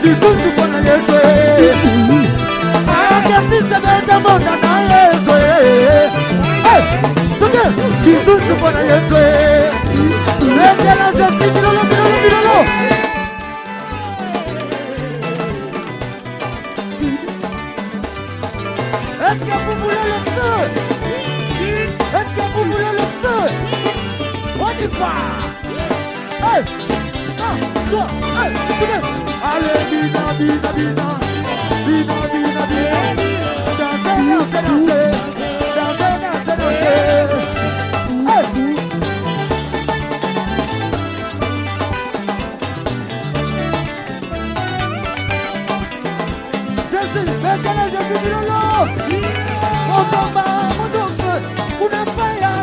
lisusu mpona Yesu akatisa beta monda na Yesu toke lisusu mpona Yesu betela Jésus bilolo bilolo bilolo. Est-ce que vous voulez le feu? Est-ce que vous voulez le feu? On y va. Hey, so, hey, allez, bina, bina, bina, bina, bina, bina, dansez, dansez, dansez, dansez, dansez, dansez. Hey. Jésus, maintenant Jésus, bilolo. On tombe, on tombe, on a fire.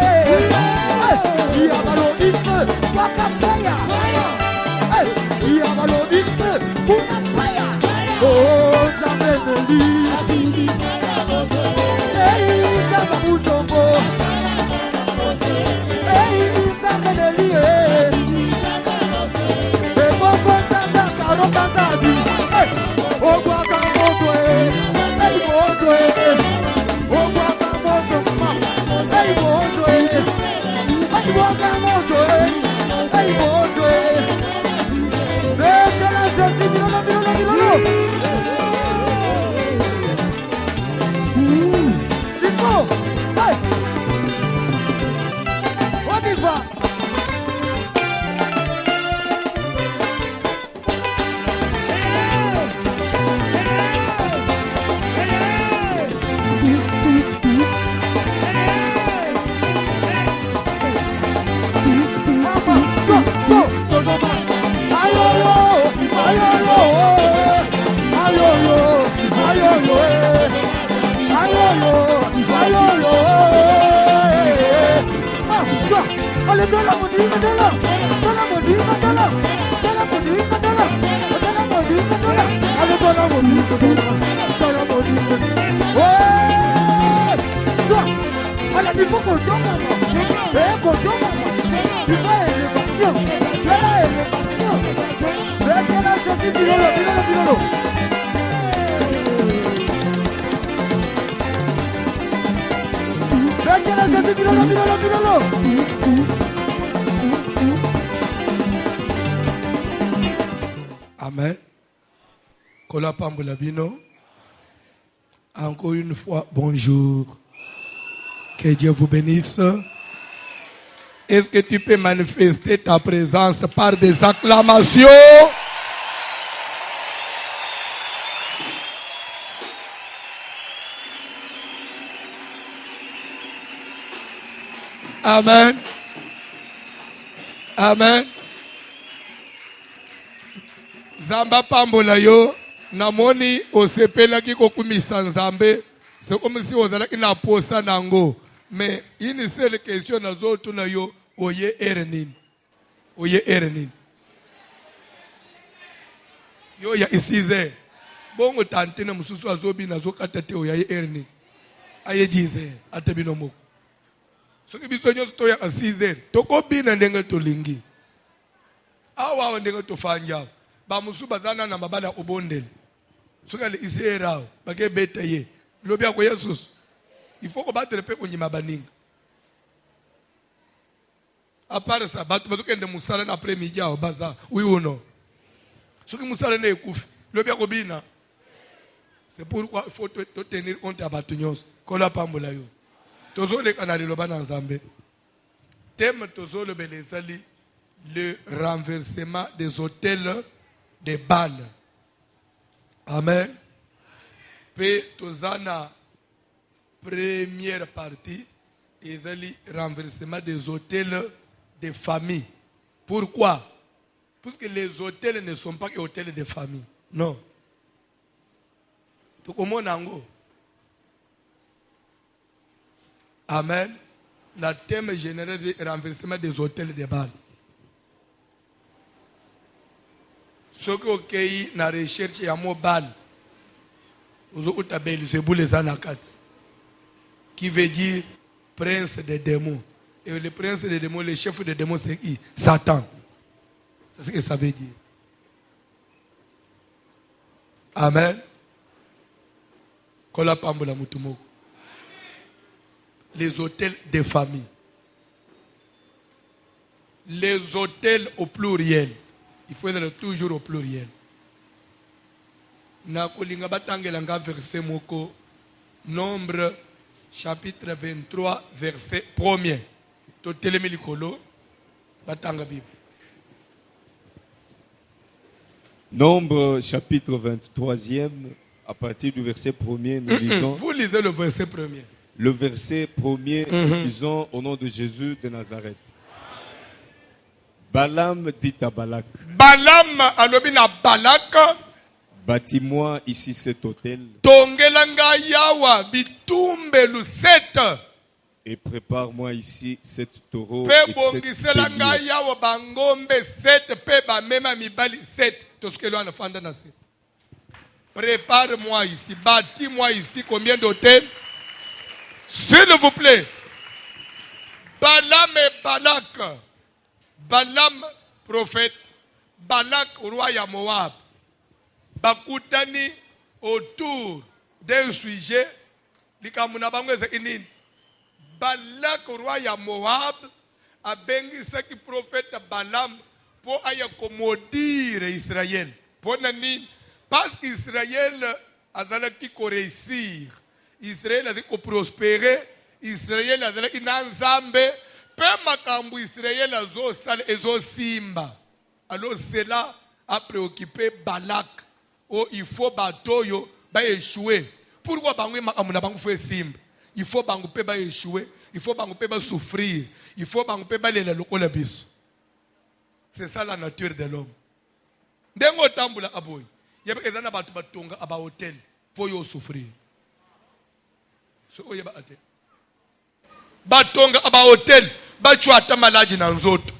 Il y a ballon du feu, waka fire. Il y a ballon du feu, on a fire. Oh, ça fait me dire. Hey, ça va vous tomber. Hey, ça fait me dire. Et bon, ça va carotte à sa vie. Oh, quoi, allez, donne la monnaie, donne la monnaie, donne la monnaie, allez, donne la monnaie, ouais, ça, allez, il faut qu'on tombe, maman, il faut élévation, c'est la élévation, maintenant, Jésus, bilolo. Maintenant, Jésus, bilolo. Amen. Kola Pambola Bino. Encore une fois, bonjour. Que Dieu vous bénisse. Est-ce que tu peux manifester ta présence par des acclamations? Amen. Amen. Zamba pambola yo namoni osepela ki kokumisa nzambe c'est comme si ozalaki na posa nango mais une seule question nazo tuna yo oye erenin yo ya isize bongo tante na mususu azobi nazo katate oya erenin aye jize atebino moko soki biso nyonso to ya 6h tokobina ndenge tolingi awa ndenge tofanja ba musu bazana na mabala obondele soki ale isera bake beta ye lobi ako Yesus il faut ko battre pe onyima baninga à part ça batu bazokende musala na après midi ao baza oui ou non soki musala na ekufi lobi ako bina c'est pourquoi il faut tenir compte ya batu nyonso kola pambola yo tozole kana lelo bana nzambe thème tozole belezali le renversement des hôtels de Baal. Amen. Puis tozana première partie ezali renversement des hôtels de famille. Pourquoi? Parce que les hôtels ne sont pas que hôtels de famille. Non. Tokomonango. Amen. Le thème général de renversement des hôtels de Baal. Ce qui na recherche ya mo Baal. Ozo utabeli sebule zanakat. Qui veut dire prince des démons. Et le prince des démons, le chef des démons, c'est qui? Satan. C'est ce que ça veut dire. Amen. Kola pambola mutumoko. Les hôtels des familles. Les hôtels au pluriel. Il faut être toujours au pluriel. Na kolinga batangela nga verset moko. Nombre chapitre 23 verset 1er. Totelemi likolo batanga Bible. Nombre chapitre 23e, à partir du verset 1er, nous lisons. Vous lisez le verset 1er. Le verset 1er, nous lisons au nom de Jésus de Nazareth. Balaam dit à Balak. Balaam alobina Balak. Bâtis-moi ici cet hôtel. Tongelanga yawa bitumbelu 7. Et prépare-moi ici 7 taureaux Pe et 7 bongiselanga béliers. yawa bangombe 7 pe ba mema mibali 7. Toskelo anafanda na 7. Prépare-moi ici, bâtis-moi ici combien d'hôtels? S'il vous plaît. Balaam et Balak. Balaam prophète, Balak roi ya Moab. Bakutani autour d'un sujet likamuna bango ezekini. Balak roi ya Moab abengisaki prophète Balaam pour aya komodire Israël. Pour nani? Parce qu'Israël azalaki ko réussir. Israël azalaki ko prospérer. Israël azalaki na nzambe. Pe makambu Israël azosala ezosimba. Alors cela a préoccupé Balak. Oh, il faut batoyo ba échouer. Pourquoi bangu makambu na bangu fwe simba? Il faut bangu pe ba échouer. Il faut bangu pe ba souffrir. Il faut bangu pe ba lela lokola biso. C'est ça la nature de l'homme. Ndengo tambula aboy. Yeba ezana batu batonga aba hotel pour yo souffrir. So oyeba ate. Batonga aba hotel bachwata malaji na nzoto.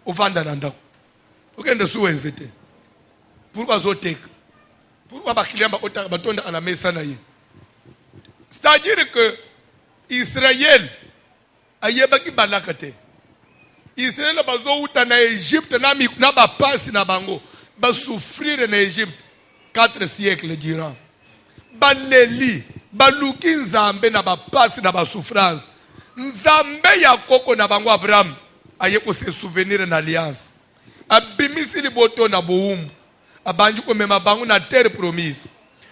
Uvanda na ndako. Ukende suwenze te. Pourquoi zoteka? Pourquoi bakilian ba otanga batonda à la mesa na ye? C'est-à-dire que Israël ayeba ki balaka te. Israël bazo uta na Égypte na ba pasi na bango. Ba souffrir na Égypte 4 siècles durant. Baleli, baluki nzambe na ba pasi na ba souffrance. Nzambe ya koko na bango Abraham aye ko se souvenir na alliance. Abimisi liboto na boumbu. Abanji ko mema bango na terre promise.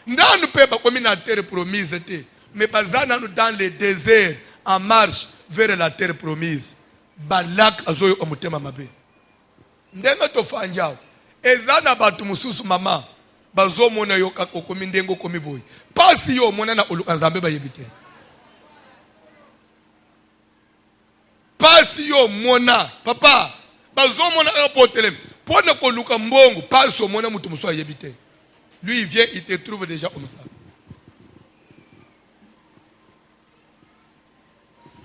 Ndanu pe ba komi na terre promise te. Mais bazana nous dans le désert en marche vers la terre promise. Balak azoyo omutema mabe. Ndenga tofanjao. Ezana batu mususu mama. Bazo mona yoka kokomi ndengo komi boy. Pasi yo mona na oluka nzambe ba yebite. Pasi yo mona papa. Bazo mona apotelem. Pona ko luka mbongo. Pasi yo mona mutu muso yebite. Lui il vient, il te trouve déjà comme ça.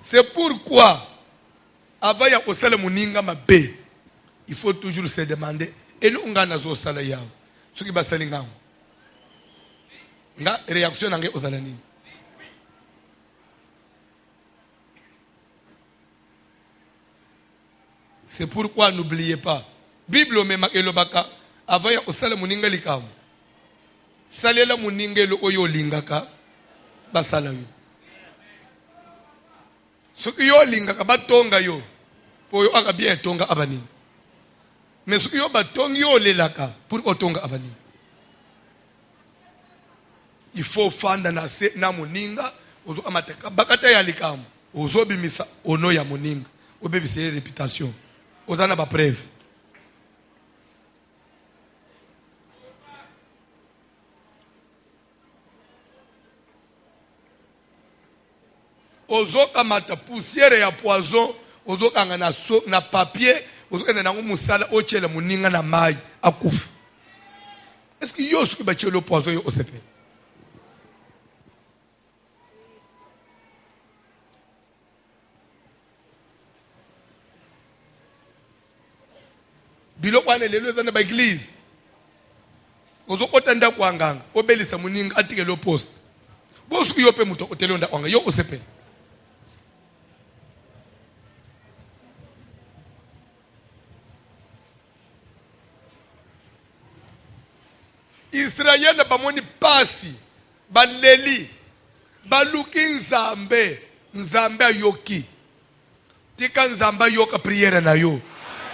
C'est pourquoi avant ya kosala muninga mabe, il faut toujours se demander et nous nga nazo sala yao. Soki basali ngango. Nga réaction nange ozala nini? C'est pourquoi n'oubliez pas. Bible mema elobaka avant ya kosala muninga likamu. Salela muninga lo oyo lingaka basala yo. Soki yo lingaka batonga yo. Po yo aka bien tonga abani. Mais soki yo batongi yo lelaka pour otonga abani. Il faut fanda na se na muninga ozo amateka bakata ya likamu. Ozo bimisa ono ya muninga. Obebise réputation. Ozana ba preuve. Ozoka mata poussière ya poison, ozoka na so na papier, ozoka na ngo musala ochela muninga na mai akufa. Est-ce que yo soki bachelo poison yo osepe? Biloko ane lelo zana ba église. Ozokota nda kwanganga, obelisa muninga atike lo poste. Bo soki yo pe muto otelonda kwanga yo osepe. Israel bamoni pasi baleli baluki nzambe nzambe ayoki tika nzamba yoka prière na yo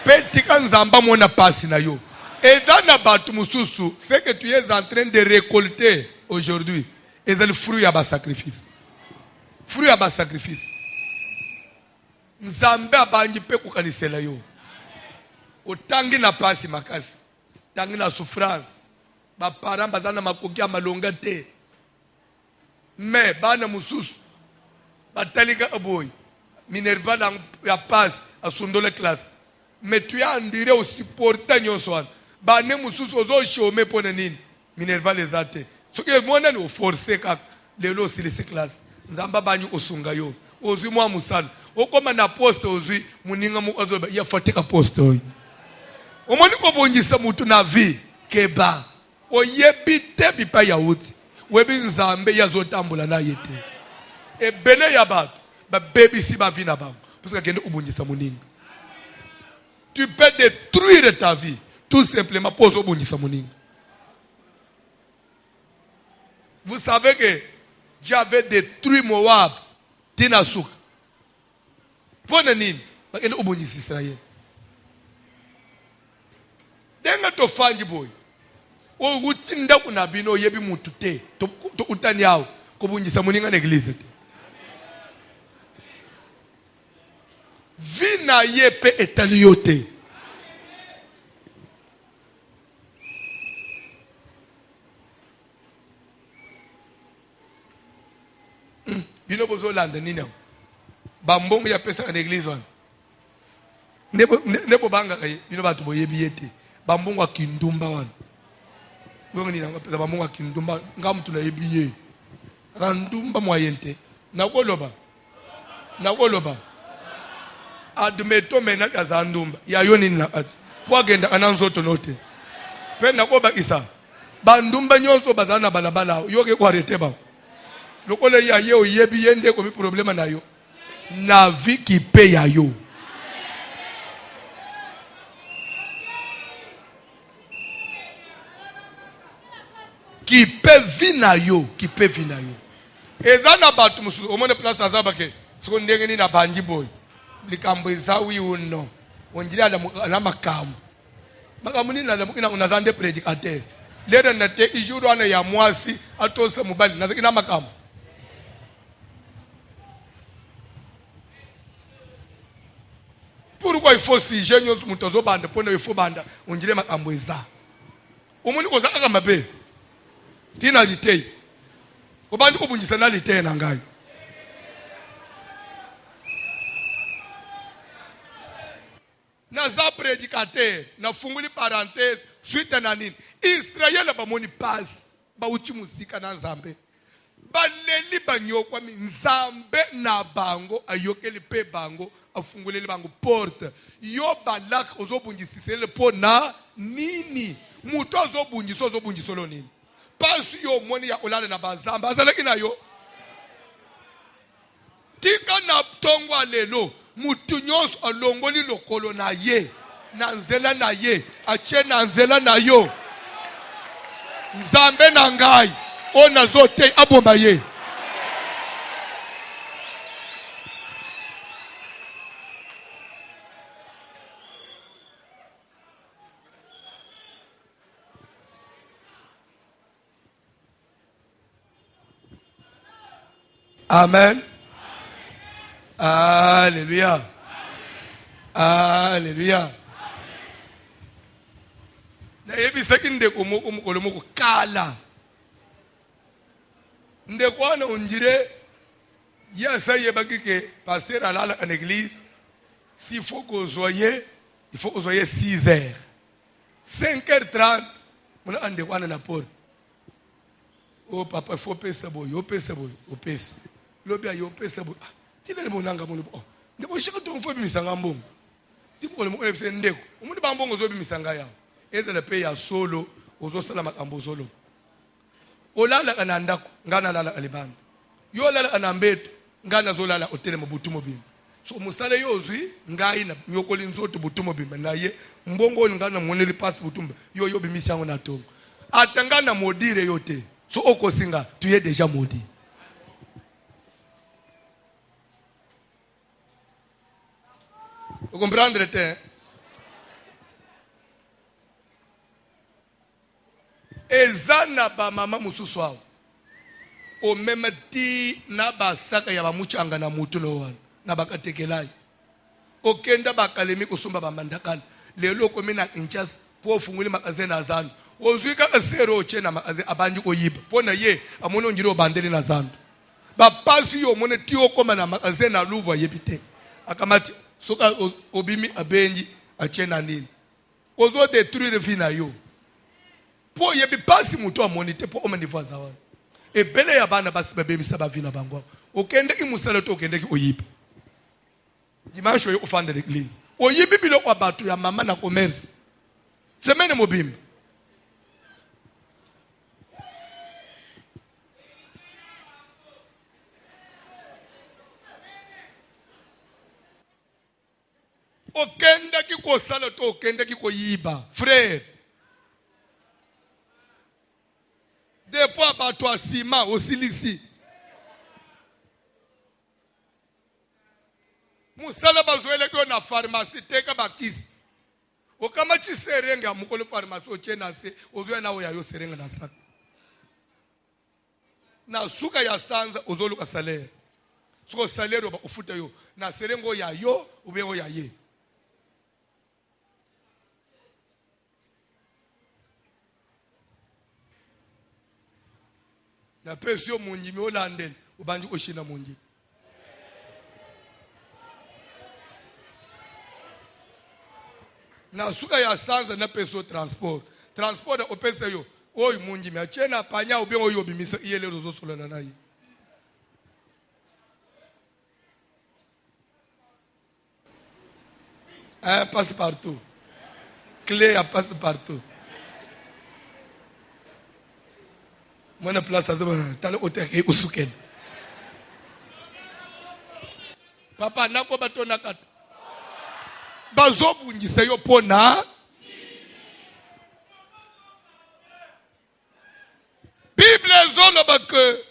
pe tika nzamba mona pasi na yo. Et dans la batu mususu, ce que tu es en train de récolter aujourd'hui, est le fruit à bas sacrifice. Fruit à bas sacrifice. Nzambe abangi pe kukanisela yo. Otangi na pasi makasi. Tangi na souffrance. Ba parents bazana makoki ya malonga te. Mais bana mususu batalika aboy. Minerva na ya passe à sondole classe. Mais tu as en dire aussi portant nyoswan. Bane mususu ozo shome pona nini. Minerva les ate. So ke mona no forcer ka lelo silisi classe. Nzamba banyu osunga yo. Ozi mwa musana. Okoma na poste ozi muninga mu ozo ya fateka poste oyi. Omoni ko bonjisa mutu na vie keba. Oyebite bipa ya uti. Webi nzambe ya zotambula na yete. Ebele ya batu. Ba baby si ba vie na bango. Parce que kende ubonjisa muninga. Tu peux détruire ta vie tout simplement pour obonjisa muninga. Vous savez que j'avais détruit Moab, Tinasuk. Pour nini? Parce que obonjisa Israël. Denga to fanji boy. O utinda kuna bino yebi mutu te. To utani yao. Kobonjisa muninga na église te. Vina yepe etaliyote. Bino bozo landa nini? Bambongo ya pesa na église wana. Nebo banga kaye bino batu boyebi yete. Bambongo akindumba wana. Bongo nina pesa bambongo akindumba ngam tuna yebiye. Randumba moyente. Nakoloba. Admeto mena kazandumba ya yoni na ati po genda ananzoto note pe nakoba isa bandumba nyonso bazana balabala yoke ko arrêter ba lokole ya ye oyebi yende ko mi problème na yo na vie qui paye ya yo qui peut vina yo ezana batu musu omone place azabake siko ndenge ni na banji boy likambo ezawi uno onjira na makambo makamuni na mukina unazande predicateur lera na te ijuru ana ya mwasi atose mubali naziki na makambo pourquoi il faut si genyo mutozo bande pona il faut banda onjire makambo eza umuni ko zaka mabe tina litei ko bandi ko bunjisa na litei na ngai. Naza prédicateur, na funguli parenthèse, suite na nini. Israël ba moni passe, ba uchi musika na nzambe. Ba leli banyokwa mi nzambe na bango ayokeli pe bango afunguleli bango porte. Yo balak ozobunjisisele po na nini. Muto ozobunjisolo nini. Pasu yo moni ya olale na bazamba azalaki na yo. Tika na tongwa lelo. Mutu nyonso alongoli lokolo na ye na nzela na ye ache na nzela na yo nzambe na ngai ona zote abomba ye. Amen. Alléluia. Alléluia. Na yebi sekinde ko moko kala. Ndeko na onjire yasa yebaki ke pasteur alala en église s'il faut que soyez 6h. 5h30 mon ande kwana na porte. Oh papa faut pesa boy, pesa. Lobia yo pesa boy. Tile monanga mono oh ndebo shaka to mfo bimisanga mbongo tipo le mo epse ndeko umuntu bambongo zo bimisanga yawo ezele pe ya solo ozo sala makambo solo olala kana ndako ngana lala alibanda yo lala kana mbeto ngana zo lala hotele mobutumo bimba so musale yozwi ngai na nyokoli nzoto butumo bimba naye mbongo ngana moneli pass butumba yo bimisango na tongo atanga na modire yote so okosinga tu es déjà maudit. Vous comprenez? Ezana ba mama mususu awo o même ti na basaka ya bamuchanga na mutu no wana na bakatekelai okenda bakalemi kusumba bamandakala lelo komina inchas po funguli makazena azanu ozwika kasero chena makaze abanji koyiba pona ye amono njiro bandeli na zandu bapasi yo mone ti okoma na makazena luva yebite akamati soka obimi abenji achena nini ozo détruire vina yo po yebi pasi mutu amonite po omaniva zawana ebele ya bana basi babebisa bavina bangwa okende ki musala to okende ki oyiba dimanche yo ofanda l'église oyibi biloko abatu ya mama na commerce semene mobimba okende ki kosala to okende ki koyiba frère Depuis abatu asima osilisi musala bazoele ko na pharmacie teka bakisi okama chiserenga mukolo pharmacie ochena se ozoya nawo ya yo serenga na saka na suka ya sanza ozoluka salaire suko salaire ba ufuta yo na serengo ya yo ubengo ya ye na pesio munji mi olandel ubanji oshina munji na suka ya sanza na peso transport opesa yo oyi munji mi achena panya ubengo yo bimisa iyele rozo solana nayi passe partout clé à passe partout. Moi, place à tala hôtel et usukel. Papa, nako bato nakata. Bazobu njise yo pona. Bible zolo bake.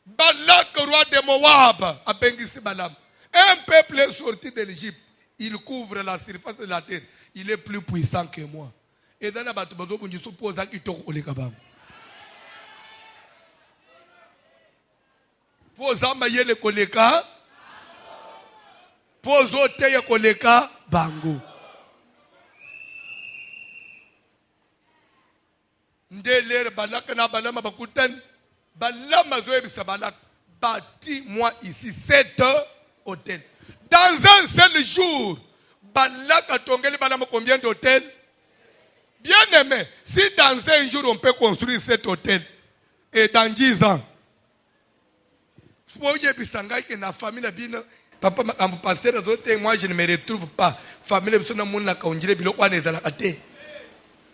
Balak, roi de Moab, a Bengisi Balam. Un peuple est sorti de l'Égypte. Il couvre la surface de la terre. Il est plus puissant que moi. Et dans la bato bazobu njise suppose qu'il toque au lekabam. Pozama yele koleka pozo teye koleka bango ndelere balaka na balama bakutan balama zoebisa balaka bâti moi ici 7 hôtels dans un seul jour balaka tongeli balama combien d'hôtels bien aimé si dans un jour on peut construire 7 hôtels et dans 10 ans moi je ne me retrouve pas. Famille,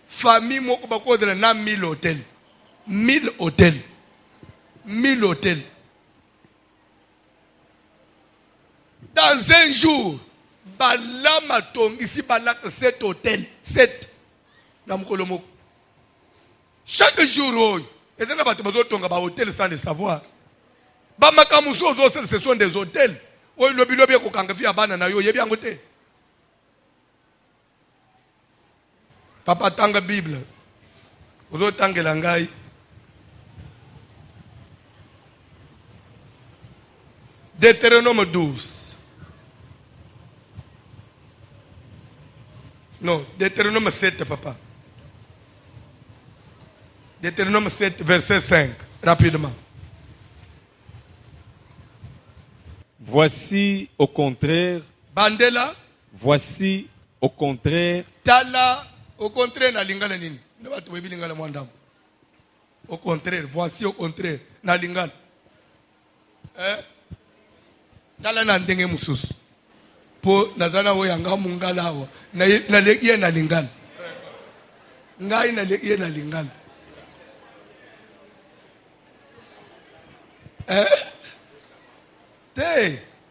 famille, moi, 1000 hôtels. 1000 hôtels. 1000 hôtels. Dans un jour, ici, 7 hôtels. 7. Chaque jour, et dans la hôtel sans le savoir. Ce sont des hôtels. Papa tanga Bible. Ozo tangela ngai. Deutéronome 12. Non, Deutéronome 7, papa. Deutéronome 7, verset 5. Rapidement. Voici au contraire. Bandela. Voici au contraire. Tala au contraire na lingala nini. Ne ba to lingala mwandam. Au contraire, voici au contraire na lingala. Tala na ndenge mususu. Po nazana wo yanga mungala wa na legie na lingala. Ngai na legie na lingala.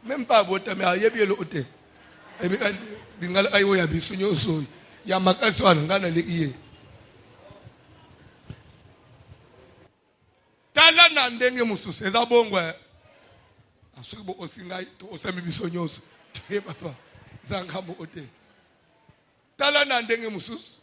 Même pas bota mais ayebi le hotel. Ebi lingala ayo ya bisunyo so ya makaso ngana legie. na ndenge mususu eza bongwe asuki bo osingai to osami biso nyonso te papa zangamo ote tala na ndenge mususu.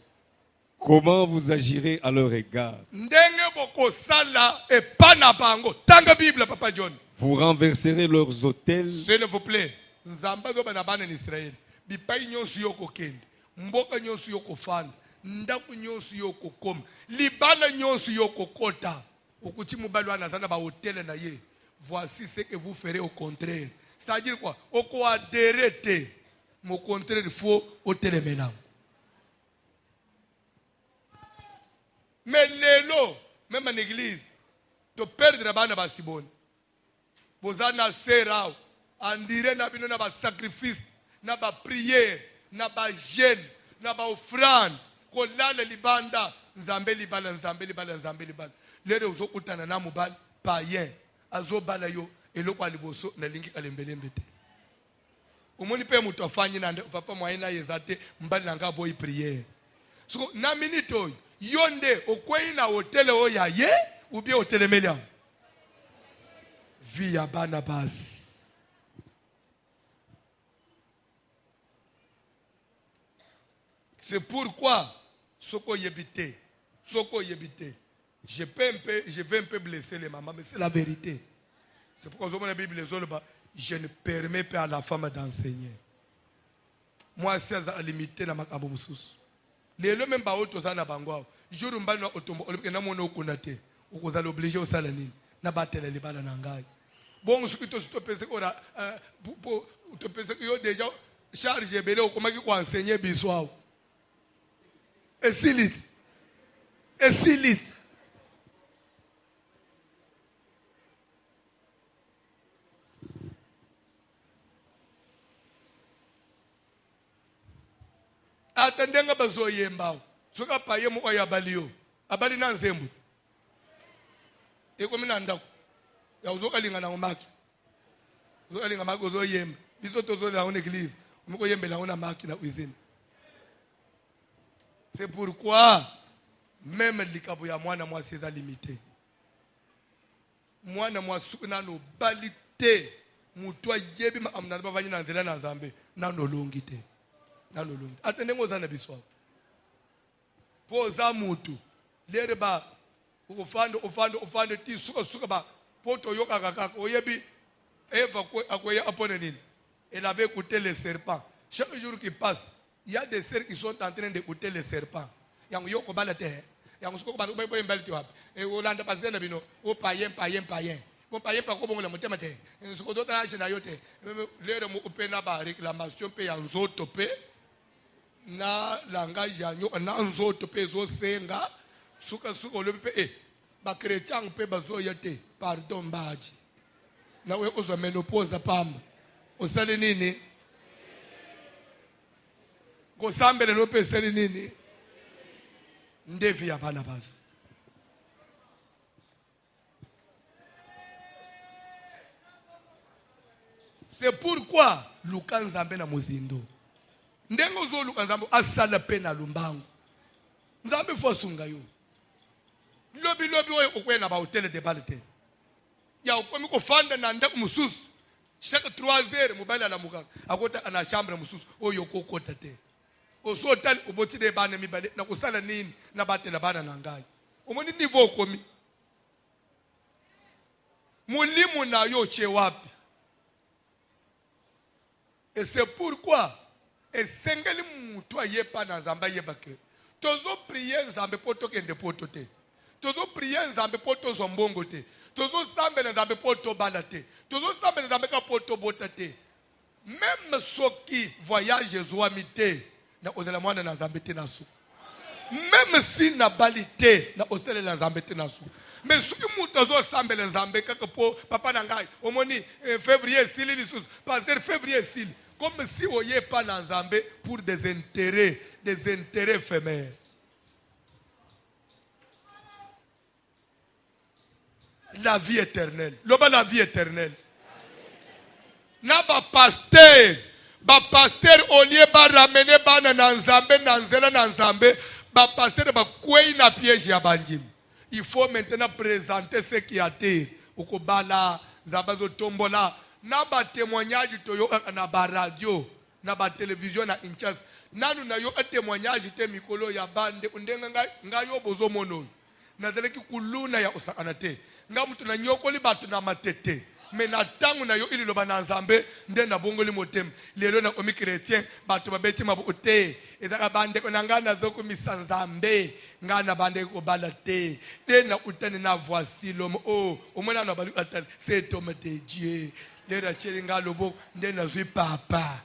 Comment vous agirez à leur égard? Ndenge boko sala e pana bango tanga Bible papa John. Vous renverserez leurs autels. S'il vous plaît, nzamba zo bana bana en Israël bipai nyonso yoko kende mboka nyonso yoko fanda ndaku nyonso yoko koma libana nyonso yoko kota okuti mobali wana zana ba hôtel na ye. Voici ce que vous ferez au contraire. C'est-à-dire quoi? Oko adhérer au contraire il faut hôtel maintenant. Mais lelo même en église to perdre bana basiboni. Bozana serao andire na bino na ba sacrifice na ba prière na ba jeûne na ba offrande ko lala libanda nzambe libala nzambe libala nzambe libala lero uzokutana na mobali païen azobala yo eloko aliboso na lingi kalembelembe te omoni pe muto afanyi na papa mwaina yezate mbali nanga boy prière so na minute oyo yonde okwei na hotel oya ye ou bien hotel melia via Barnabas. C'est pourquoi Soko yebite, je vais un peu blesser les mamans, mais c'est la vérité. C'est pourquoi dans la Bible je ne permets pas à la femme d'enseigner. Moi c'est à limiter na makambo mususu. Lelo même ba auto za na bangwa. Jour mbali na otombo olipeke na mona okonate. Okozala obligé osala nini? Na batela libala na ngai. Bon ce que tu te penses ora tu penses que yo déjà charge belé okomaki ko enseigner biso. Et silit. Atendenga bazo yembao. Soka paye mo ya balio. Abali na nzembu. Eko mina ndako. Ya uzoka linga na umaki. Uzoka linga maki uzo yemba. Biso tozo la une église. Umiko yembe la una maki na cuisine. C'est pourquoi même likabo ya mwana mwa seza limité. Mwana mwa sukuna no balite mutwa yebi ma amna ba vanyi na nzela na Nzambe na no longi te. Na no longi. Atende ngoza na biswa. Poza mutu lere ba ufando ti suka ba poto yoka kaka oyebi Eva akoya apone nini. Elle avait écouté les serpents. Chaque jour qui passe, il y a des cerfs qui sont en train d'écouter les serpents. Yang yoko balate. Yang suko ba boy mbelti wap. E olanda pasenda bino o payen. Bon payen pa ko bongo la motema te. Suko do tana shina yote. Lere mo upena ba réclamation pe yang zoto pe na langage yanyo na nzoto pe zo senga suka le pe ba chrétien pe bazo yate pardon baji na we ozo menopause pamba osale nini ko sambele no pe sale nini ndevi ya Barnabas. C'est pourquoi Luka Nzambe na mozindo ndengo zo Luka Nzambe asala pe na lumbangu Nzambe fosunga yo lobi oyo okwena ba hotel de balite ya ukomi ko fanda na ndaku mususu chaque 3 heures mobile ala muka akota ana chambre mususu oyo kokota te oso hotel oboti de bana mibale na kusala nini na batela bana na ngai omoni niveau komi mulimu na yo che wapi. Et c'est pourquoi et sengeli mutu ayepa na Nzamba yebake tozo prier Nzambe poto kende poto te tozo prier Nzambe poto zombongo te tozo sambela Nzambe poto balate tozo sambela Nzambe ka poto botate même soki voyage zoamite na ozela mwana na Nzambe te nasu même si na balite na osele na Nzambe te nasu mais soki mutu zo sambela Nzambe kaka po papa na ngai omoni février sili lisusu pasteur février sili comme si on n'y est pas dans Nzambe pour des intérêts éphémères. La vie éternelle. La vie éternelle. Na ba pasteur au lieu ba ramener ba na Nzambe na nzela na Nzambe ba pasteur ba kwei na piège ya banjim. Il faut maintenant présenter ce qui a été. Okobala, Zabazo Tombola, na ba témoignage to yo na ba radio, na ba télévision na Inchas. Nanu na yo témoignage te mikolo ya bande undenga nga yo bozo mono. Na zeleki kuluna ya usakanate. Nga mtu na nyokoli batu na matete. Me na tangu na yo ili loba na nzambe nde na bongoli motem. Lelo na omi chrétien batu babeti mabote. Ezaka bande ko nangana zoko misanzambe. Ngana bande ko balate. De na utani na voici l'homme. Oh, omona na balu atali. C'est homme de Dieu. Le ra chiringa lobo nde na zui papa.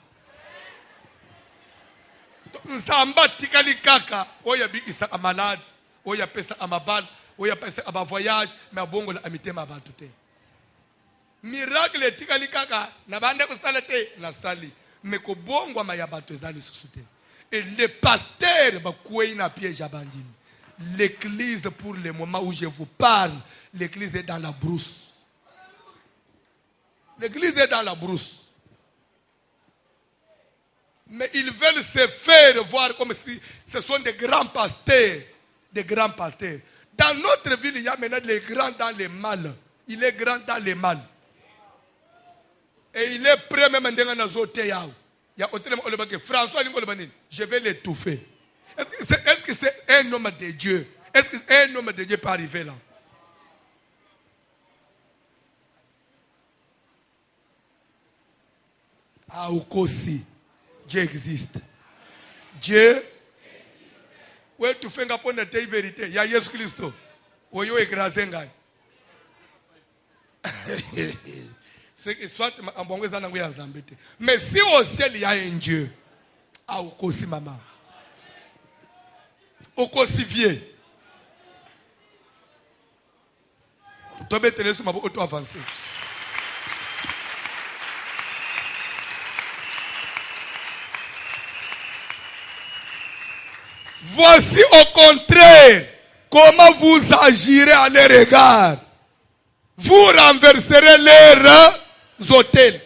Nzamba tikali kaka. Oya bikisa amalade. Oya pesa amabal. Oya pesa aba voyage. Mais bongo la amité ma batute. Miracle tikali kaka. Na bande ko salate na sali. Mais ko bongo ma ya bato ezali susute. Et les pasteurs bakoué na piège à bandine. L'église, pour le moment où je vous parle, l'église est dans la brousse. L'église est dans la brousse. Mais ils veulent se faire voir comme si ce sont des grands pasteurs. Des grands pasteurs. Dans notre ville, il y a maintenant les grands dans le mal. Il est grand dans le mal. Et il est prêt même à dire il y a François, je vais l'étouffer. Est-ce que c'est un homme de Dieu? Est-ce que un homme de Dieu peut arriver là? Ah, aussi, Dieu existe. Dieu. Oui, tu fais un point de ta vérité. Il y a Jésus Christ. Oui, il écrasé. C'est que soit en bon mais si au ciel il y a un Dieu, ah, aussi maman. Aussi vieux. Tu peux te laisser avancer. Voici au contraire comment vous agirez à leur égard. Vous renverserez leurs hôtels.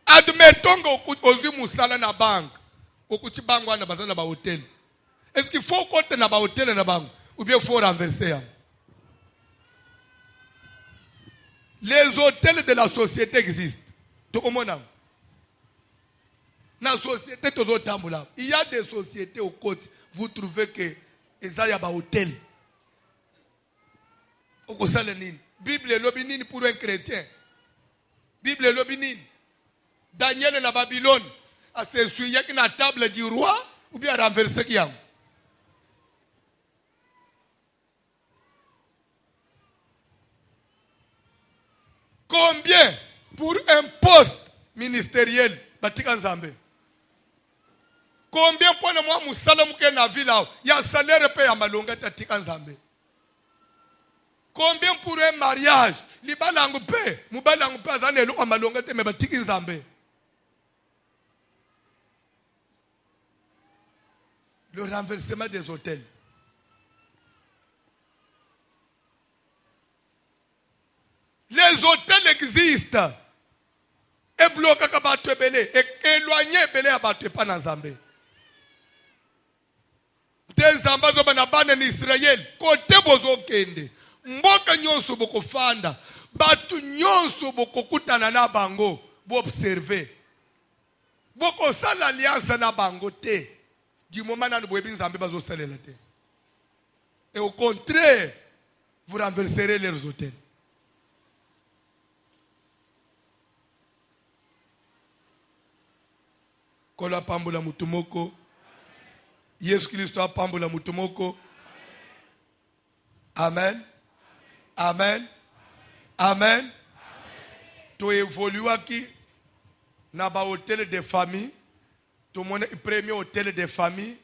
Admettons que vous avez na banque. Okuti bangwa na bazana ba hôtel. Est-ce qu'il faut compter na ba hôtel na banque ou bien il faut renverser? Les hôtels de la société existent. Tout le monde. Dans la société, il y a des sociétés aux côtes. Vous trouvez que il y a des hôtels. Bible est l'obinine pour un chrétien. Bible est l'obinine. Daniel na Babylone a s'essuyer qui na table du roi ou bien renverser qui a. Combien pour un poste ministériel Batikan Zambé? Combien pour moi Moussala Mouké na villa? Il y a salaire payé à Malonga Tatikan Zambé. Combien pour un mariage? Libalangu pe, Moubalangu pe azane lo à Malonga te me Batikin Zambé. Le renversement des hôtels. Les hôtels existent. Et bloqué à battre belé. Et éloigné belé à battre pas dans Zambé. Des ambassades en Israël. Côté bozo kende. Mboka nyonso boko fanda. Batu nyonso boko kutana na bango. Bo observer. Boko sal alliance na bango te. Du moment où vous avez Zambé bazo salé la te. Et au contraire, vous renverserez leurs hôtels. Kola pambola mutumoko. Yesu Kristo a pambola mutumoko. Amen. Amen. Amen. Tu évolues qui na ba hôtel de famille. Tu mon premier hôtel de famille.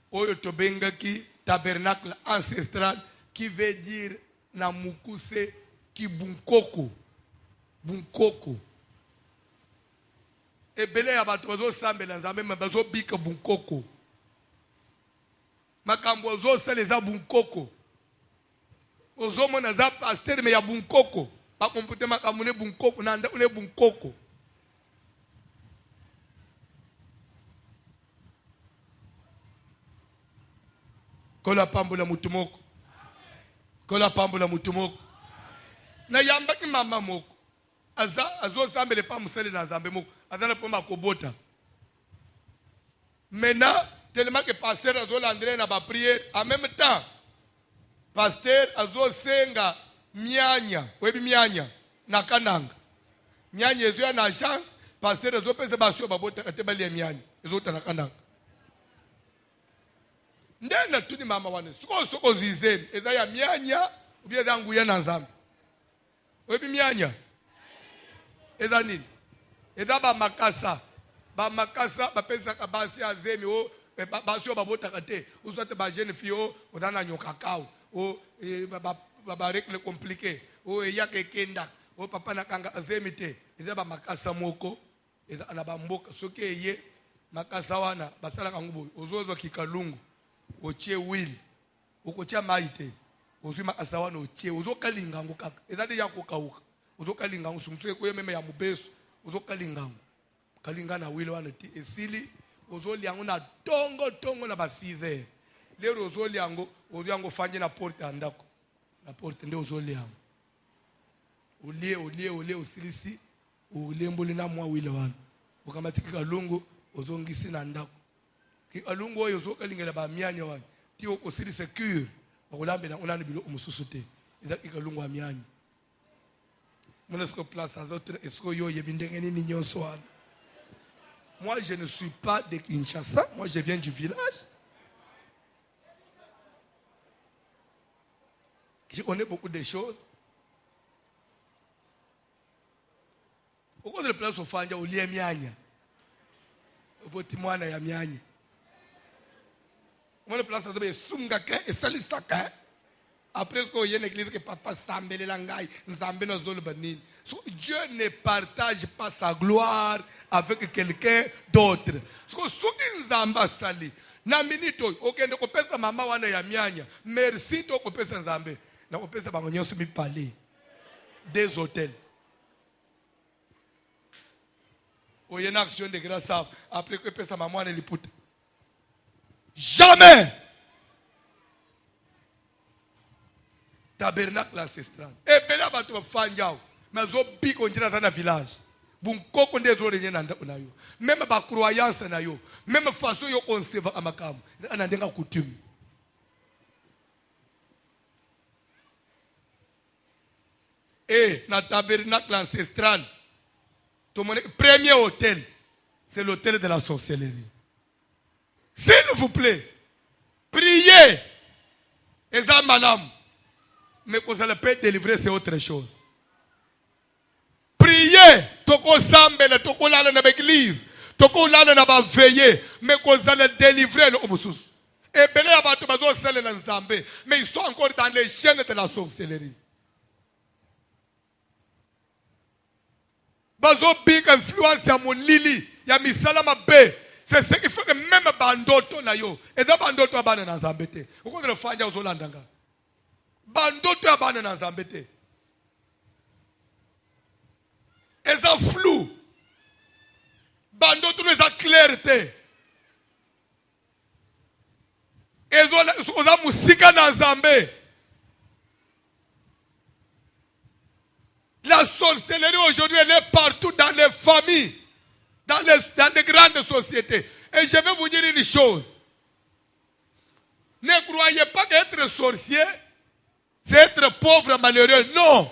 Oyo to benga ki tabernacle ancestral qui veut dire na mukuse ki bunkoko. Bunkoko. Et belé ya bato bazo sambela nzambe bazo bika bunkoko. Makambo zo seleza bunkoko. Ozo mona za pasteur me ya bunkoko. Ba kompute makamune bunkoko na nda une bunkoko. Kola pambola mutumoko. kola pambula mutu moko na yamba ki mama moko azo sambele pa musele na nzambe moko azala poma kobota maintenant tellement que pasteur azo landrer na ba prière en même temps pasteur azo senga mianya webi mianya na kananga mianya ezo ya na chance pasteur azo pese basio babota katebali ya mianya ezo ta na kananga ndena tuni mama wane soko zizemi eza ya mianya ubia zangu ya na nzambe webi mianya eza nini eza ba makasa bapesa kabasi azemi o basio babota kate usote ba jeune fille o odana nyoka kao o ba règle compliqué o yake kenda o papa na kanga azemi te eza ba makasa moko eza na ba mboka soki eye makasa wana basala kangubo ozozo kikalungu oche will okocha maite ozwi makasa wana oche ozokalinga ngo kaka eza de yakokauka ozokalinga ngo sumswe ko yememe ya mubeso ozokalinga ngo kalinga na will wana ti esili ozoliango na tongo na basize lero ozoliango oziango fanye na porte andako na porte nde ozoliango olie osilisi ulembole na mwa will wana okamati kalungu ozongisi na ndako kalungu oyo ozokalingela ba mianya wana ti okosili secure bakulambe na onani bilo omususu te eza kalungu amianya monesko place azotre esko yo yebindenge nini nyonso wana. Moi, je ne suis pas de Kinshasa. Moi, je viens du village. Je connais beaucoup de choses. Au cours de la place au Fanja, au lieu mianya. Au petit moine ya mianya. On a place à dire sungaka et salisaka. Après ce qu'on y a une église que papa sambele langai, nzambe no zolo banini. Dieu ne partage pas sa gloire avec quelqu'un d'autre. Parce que si nzamba sali, na minito, okende kopesa mama wana ya mianya, merci to kopesa nzambe. Na kopesa bango nyonso mi palais. Des hôtels. Il y a une action de grâce après que pesa mama wana liputa. Jamais. Tabernacle ancestral. Et bela batu bafanjao. Mais zo biko njira dans le village. Bunkoko ndezo renye na ndako na yo. Même ba croyance na yo. Même façon yo conceva amakamu. Anandenga coutume. Et na tabernacle ancestral. Premier hôtel, c'est l'hôtel de la sorcellerie. S'il vous plaît, priez. Et ça, madame. Mais qu'on ne peut délivrer, c'est autre chose. Priez. Toko sambele, toko lala na l'église. Toko lala na ba veiller. Mais qu'on ne délivrer le omusus. Et belé abato bazo sele na nzambe. Mais ils sont encore dans les chaînes de la sorcellerie. Bazo big influence ya monili. Ya misala mabe. C'est ce qui fait que même bandoto na yo. Et da bandoto abane na nzambe te. Uko le fanya uzolandanga. Bandoto abane na nzambe te. Eza flou. Bandoto eza clarté. Oza musika na nzambe. La sorcellerie aujourd'hui, elle est partout dans les familles, dans les grandes sociétés. Et je vais vous dire une chose. Ne croyez pas qu'être sorcier, c'est être pauvre, malheureux. Non.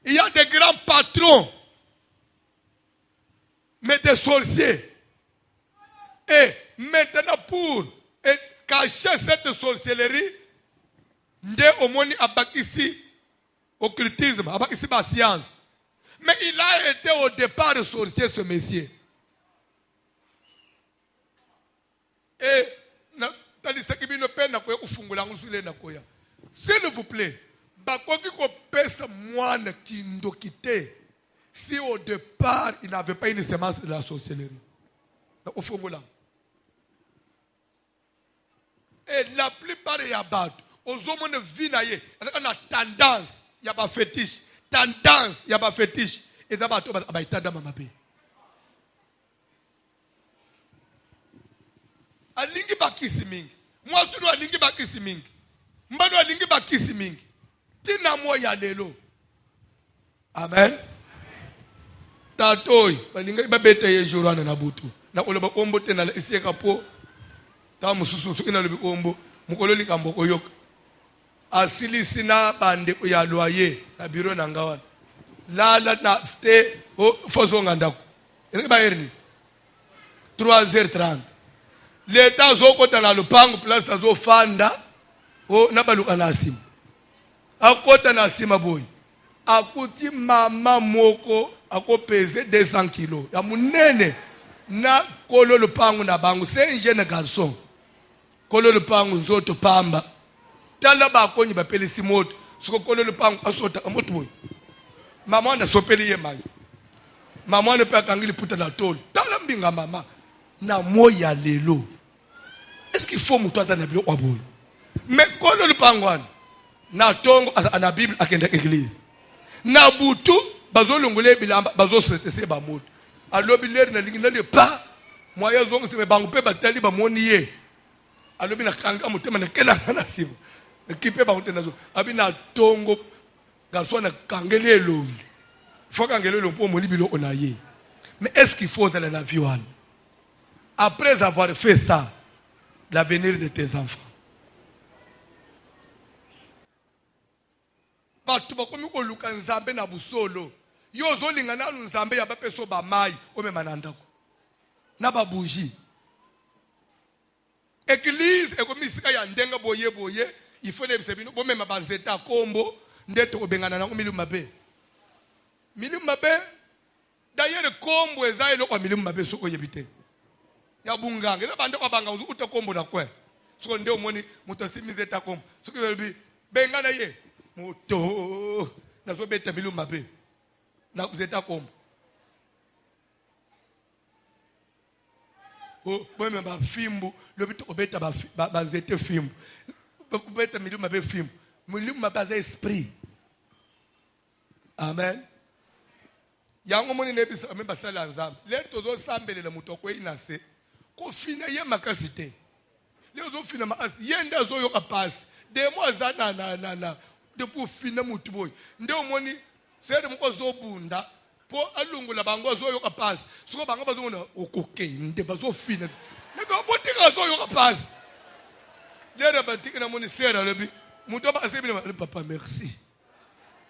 Il y a des grands patrons, mais des sorciers. Et maintenant, pour cacher cette sorcellerie, Nde Omoni Abakisi, occultisme, Abakisi ma science. Mais il a été au départ sorcier, ce monsieur. Et, s'il vous plaît, si au départ il n'avait pas une semence de la sorcellerie. Et la plupart des yabat, aux hommes de vie, il y a tendance, il y a pas fétiche, tendance, il y a pas fétiche. Et d'abord, il y a mamabe. Alingi bakisi mingi. Moi, je suis alingi bakisi mingi. Mbano alingi bakisi mingi. tina moya lelo. Amen. Tatoi balinga babeta ye jorana na butu na oloba kombo tena iseka po ta mususu sukina lobi kombo mukolo likambo koyoka asili sina bande ya loyer na bureau na ngawana lala na fte o fozonga ndako ene ba erni 3h30 leta zokota na lupango place azofanda o na baluka na sima akota na sima boy akuti mama moko akopese 200 kilos ya munene na kolo lupango na bangu c'est un jeune garçon kolo lupango nzoto pamba tala ba konyi ba pelisi moto siko kolo lupango asota moto boy mama na sopeli ye manje mama ne pa kangili puta na tolo tala mbinga mama na moya lelo est-ce qu'il faut muto azana bilo kwa boy mais kolo lupango na tongo na bible akenda église na butu bazolongole bilamba bazosete ba moto alobi leri na lingi na le pa moya zongo te bangu pe batali ba moni ye alobi na kanga mutema na kela na sibo ekipe ba mutena zo abi na tongo garçon na kangele elongi faut kangele elongi pour moni bilo on a ye mais est-ce qu'il faut dans la vie one après avoir fait ça l'avenir de tes enfants batu bakomi ko luka nzambe na busolo yo zolinga na nzambe ya bapeso ba mai omema na ndako na babuji église ekomisika ya ndenga boye boye il faut les sebino bomema bazeta kombo ndeto obengana na milimu mabe d'ailleurs kombo ezailo kwa milimu mabe soko yebite ya bunganga eza bande kwa banga uta kombo na kwe soko nde omoni mutosimize ta kombo soko yebi bengana ye moto na zo beta milimu mabe na kuzeta kombo o bweme ba fimbu lobito obeta ba zete fimbu beta milimu mabe fimbu milimu mabe za esprit amen yango moni nebisa me basala nzambe le tozo sambelela muto ko inase ko fina ye makasite le zo fina ma as yenda zo yo kapasi de mo za na de pour fina mutu boy nde omoni sede mko zo bunda po alungula bango zo yo kapasi siko bango bazona okoke nde bazo fina ne ba botika zo yo kapasi le batika na moni sede lebi muto ba asebi le papa merci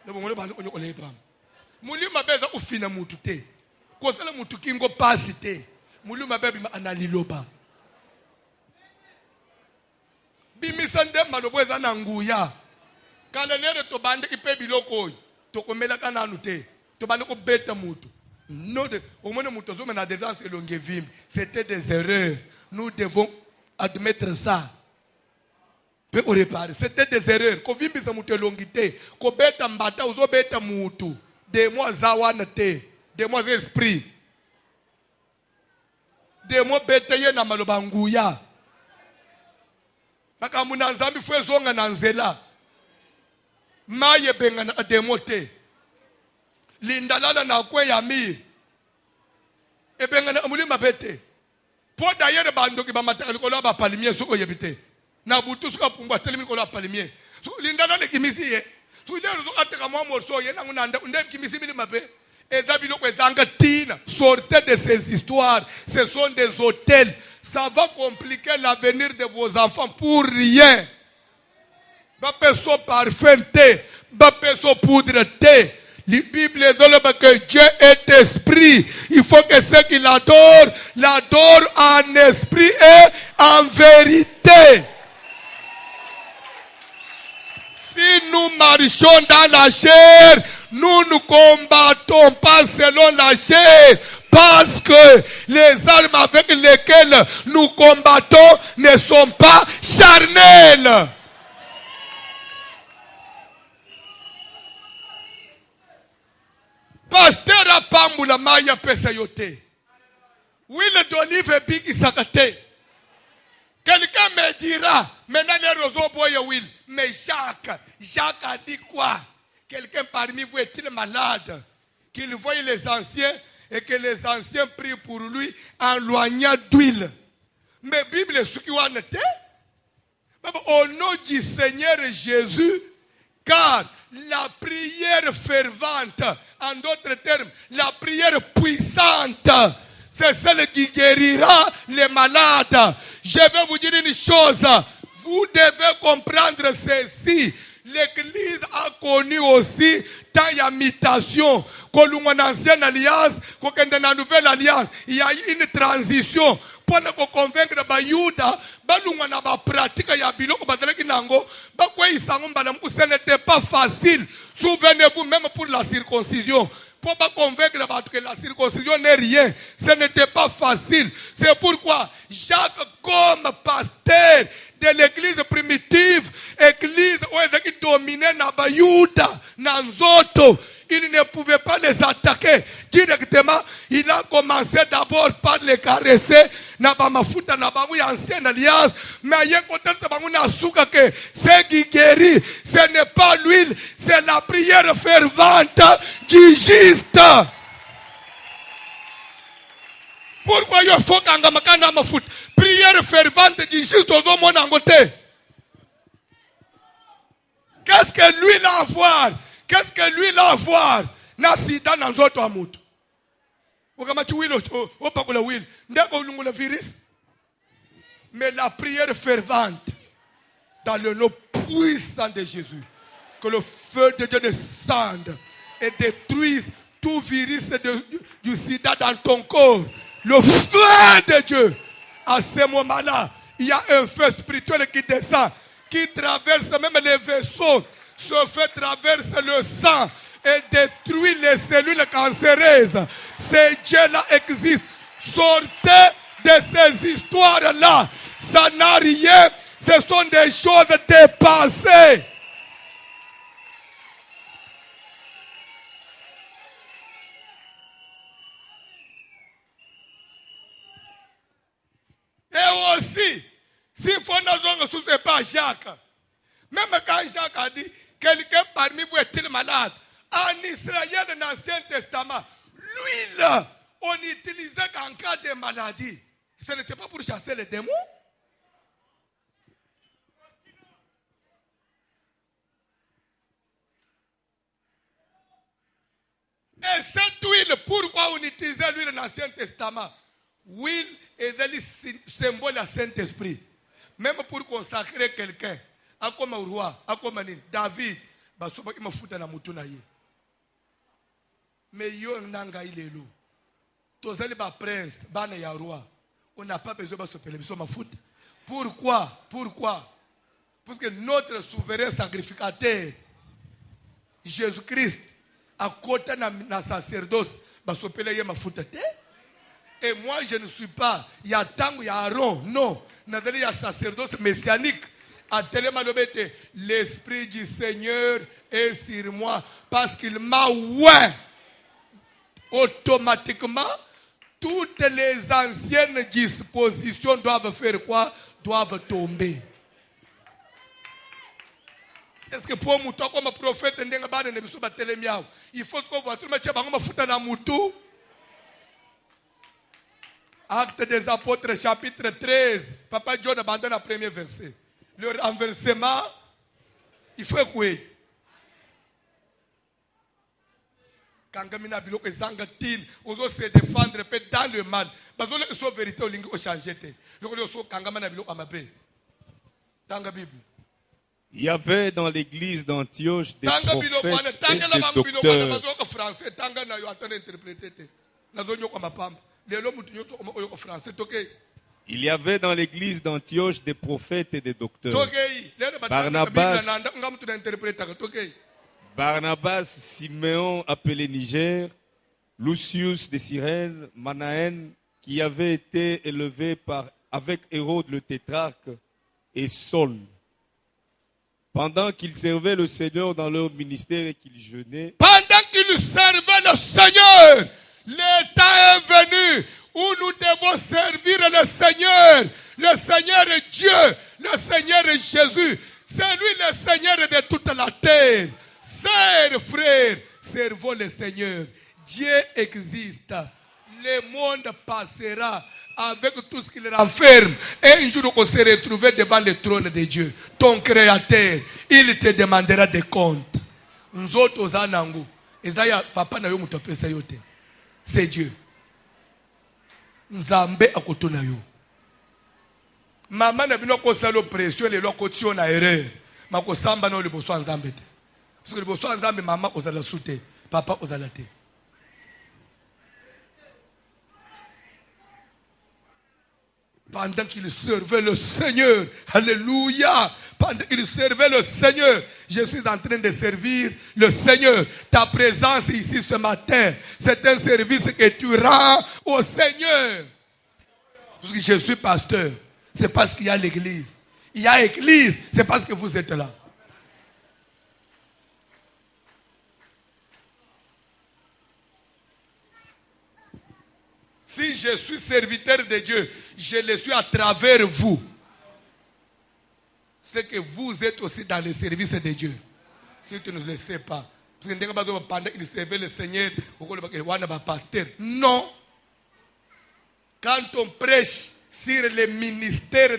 le bongo ba ko le pam mulima beza ufina mutu te kosala mutu kingo pasi te mulima bebi analiloba bimisande malobo eza na nguya kala lere to bande ipe biloko to komela kana nute to bande ko beta mutu non de au moins mutu zo mena défense elonge vim c'était des erreurs nous devons admettre ça pe o réparer c'était des erreurs ko vimbisa mutu elongite ko beta mbata uzo beta mutu de moi zawana te de moi esprit de moi beteye na maloba nguya makamu na nzambi fwe zonga na nzela maye benga na demo te lindalala na kwe ya mi ebenga na mulima bete po d'ailleurs bandoki ba mataka ko ba palmier soko yebite na butu suka pumba telemi ko la palmier so lindalala kimisi ye so ile zo ataka mo morso ye na ngunanda nde kimisi bili mabe ezabilo kwezanga tina sortez de ces histoires ce sont des hôtels ça va compliquer l'avenir de vos enfants pour rien bapeso parfum te bapeso poudre te la Bible dit que Dieu est esprit. Il faut que ceux qui l'adorent en esprit et en vérité. Si nous marchons dans la chair, nous ne combattons pas selon la chair. Parce que les armes avec lesquelles nous combattons ne sont pas charnelles. Pasteur Apambula Maya pesa yote. Will d'olive big isakate. Quelqu'un me dira, maintenant les roseaux boy will. Mais Jacques a dit quoi? Quelqu'un parmi vous est-il malade? Qu'il voyait les anciens et que les anciens prient pour lui en loignant d'huile. Mais Bible ce qui en était. Au nom du Seigneur Jésus, Car la prière fervente, en d'autres termes, la prière puissante, c'est celle qui guérira les malades. Je vais vous dire une chose. Vous devez comprendre ceci. L'Église a connu aussi tant il y a mutation. Quand l'ancienne alliance, quand dans la nouvelle alliance, il y a eu une transition. Pour nous convaincre les Juda, ba pratique ya biloko bazalaki nango, ba kwa isango mbana ce n'était pas facile. Souvenez-vous même pour la circoncision. Pour pas convaincre que la circoncision n'est rien, ce n'était pas facile. C'est pourquoi Jacques, comme pasteur de l'église primitive, église où il dominait na Bayuda, na Nzoto, il ne pouvait pas les attaquer directement. Il a commencé d'abord par les caresser. Na bamafuta na bangu ya ancienne alliance. Mais il y a un côté de bangu na souka que ce qui guérit, ce n'est pas l'huile, c'est la prière fervente du juste. Pourquoi il faut qu'anga makanda mafuta? Prière fervente du juste au monde en côté. Qu'est-ce que l'huile a à voir? Qu'est-ce que l'huile a à voir? Na sida na nzoto amutu. Mais la prière fervente dans le nom puissant de Jésus, que le feu de Dieu descende et détruise tout virus du sida dans ton corps. Le feu de Dieu, à ce moment-là, il y a un feu spirituel qui descend, qui traverse même les vaisseaux. Ce feu traverse le sang et détruit les cellules cancéreuses. Ces dieux-là existent. Sortez de ces histoires-là. Ça n'a rien. Ce sont des choses dépassées. Et aussi, s'il faut nous sous ce pas Jacques. Même quand Jacques a dit, quelqu'un parmi vous est-il malade? En Israël, dans l'Ancien Testament, l'huile, on utilisait en cas de maladie. Ce n'était pas pour chasser les démons. Et cette huile, pourquoi on utilisait l'huile dans l'Ancien Testament? L'huile est le symbole du Saint-Esprit. Même pour consacrer quelqu'un, comme un roi, comme David, il m'a foutu dans la mouton. Mais yo nanga ilelo. Tozali ba prince, bana ya roi. On n'a pas besoin de se peler, ma foot. Pourquoi? Parce que notre souverain sacrificateur, Jésus-Christ, à côté de la sacerdoce, va se peler ma foot. Et moi, je ne suis pas, il y a Tango, il y a Aaron, non. Il y a sacerdoce messianique. L'Esprit du Seigneur est sur moi parce qu'il m'a oint. Automatiquement, toutes les anciennes dispositions doivent faire quoi? Doivent tomber. Est-ce que pour moi, comme prophète, il faut que vous voyez Acte des Apôtres, chapitre 13. Papa John abandonne le premier verset. Le renversement, il faut écouter. Quand Gamina Biloko Zangatine, osons se défendre dans le mal. Parce que la vérité, on a changé. Il y avait dans l'église d'Antioche des prophètes et des docteurs. Il y avait dans l'église d'Antioche des prophètes et des docteurs. Barnabas, Siméon appelé Niger, Lucius de Cyrène, Manaën, qui avait été élevé avec Hérode le tétrarque, et Saul. Pendant qu'ils servaient le Seigneur dans leur ministère et qu'ils jeûnaient, pendant qu'ils servaient le Seigneur, le temps est venu où nous devons servir le Seigneur. Le Seigneur est Dieu. Le Seigneur est Jésus. C'est lui le Seigneur de toute la terre. Sœurs, frères, servons le Seigneur. Dieu existe. Le monde passera avec tout ce qu'il renferme. Et un jour, on se retrouver devant le trône de Dieu, ton Créateur. il te demandera des comptes. Nzoto zanangu. Ezaya papa na yo muto pesa yote. C'est Dieu. Nzambe akotona yo. Maman na bino ko salo pression le lokotio na erreur. Mako samba no le boso nzambe te. Parce que le boso nzambe maman ozala soute, papa ozala te. Pendant qu'il servait le Seigneur, alléluia, pendant qu'il servait le Seigneur, je suis en train de servir le Seigneur. Ta présence ici ce matin, c'est un service que tu rends au Seigneur. Parce que je suis pasteur, c'est parce qu'il y a l'église. Il y a église, c'est parce que vous êtes là. Si je suis serviteur de Dieu, je le suis à travers vous. C'est que vous êtes aussi dans le service de Dieu. Si tu ne le sais pas. Parce que pendant qu'il servait le Seigneur, pasteur. Non. Quand on prêche sur les ministères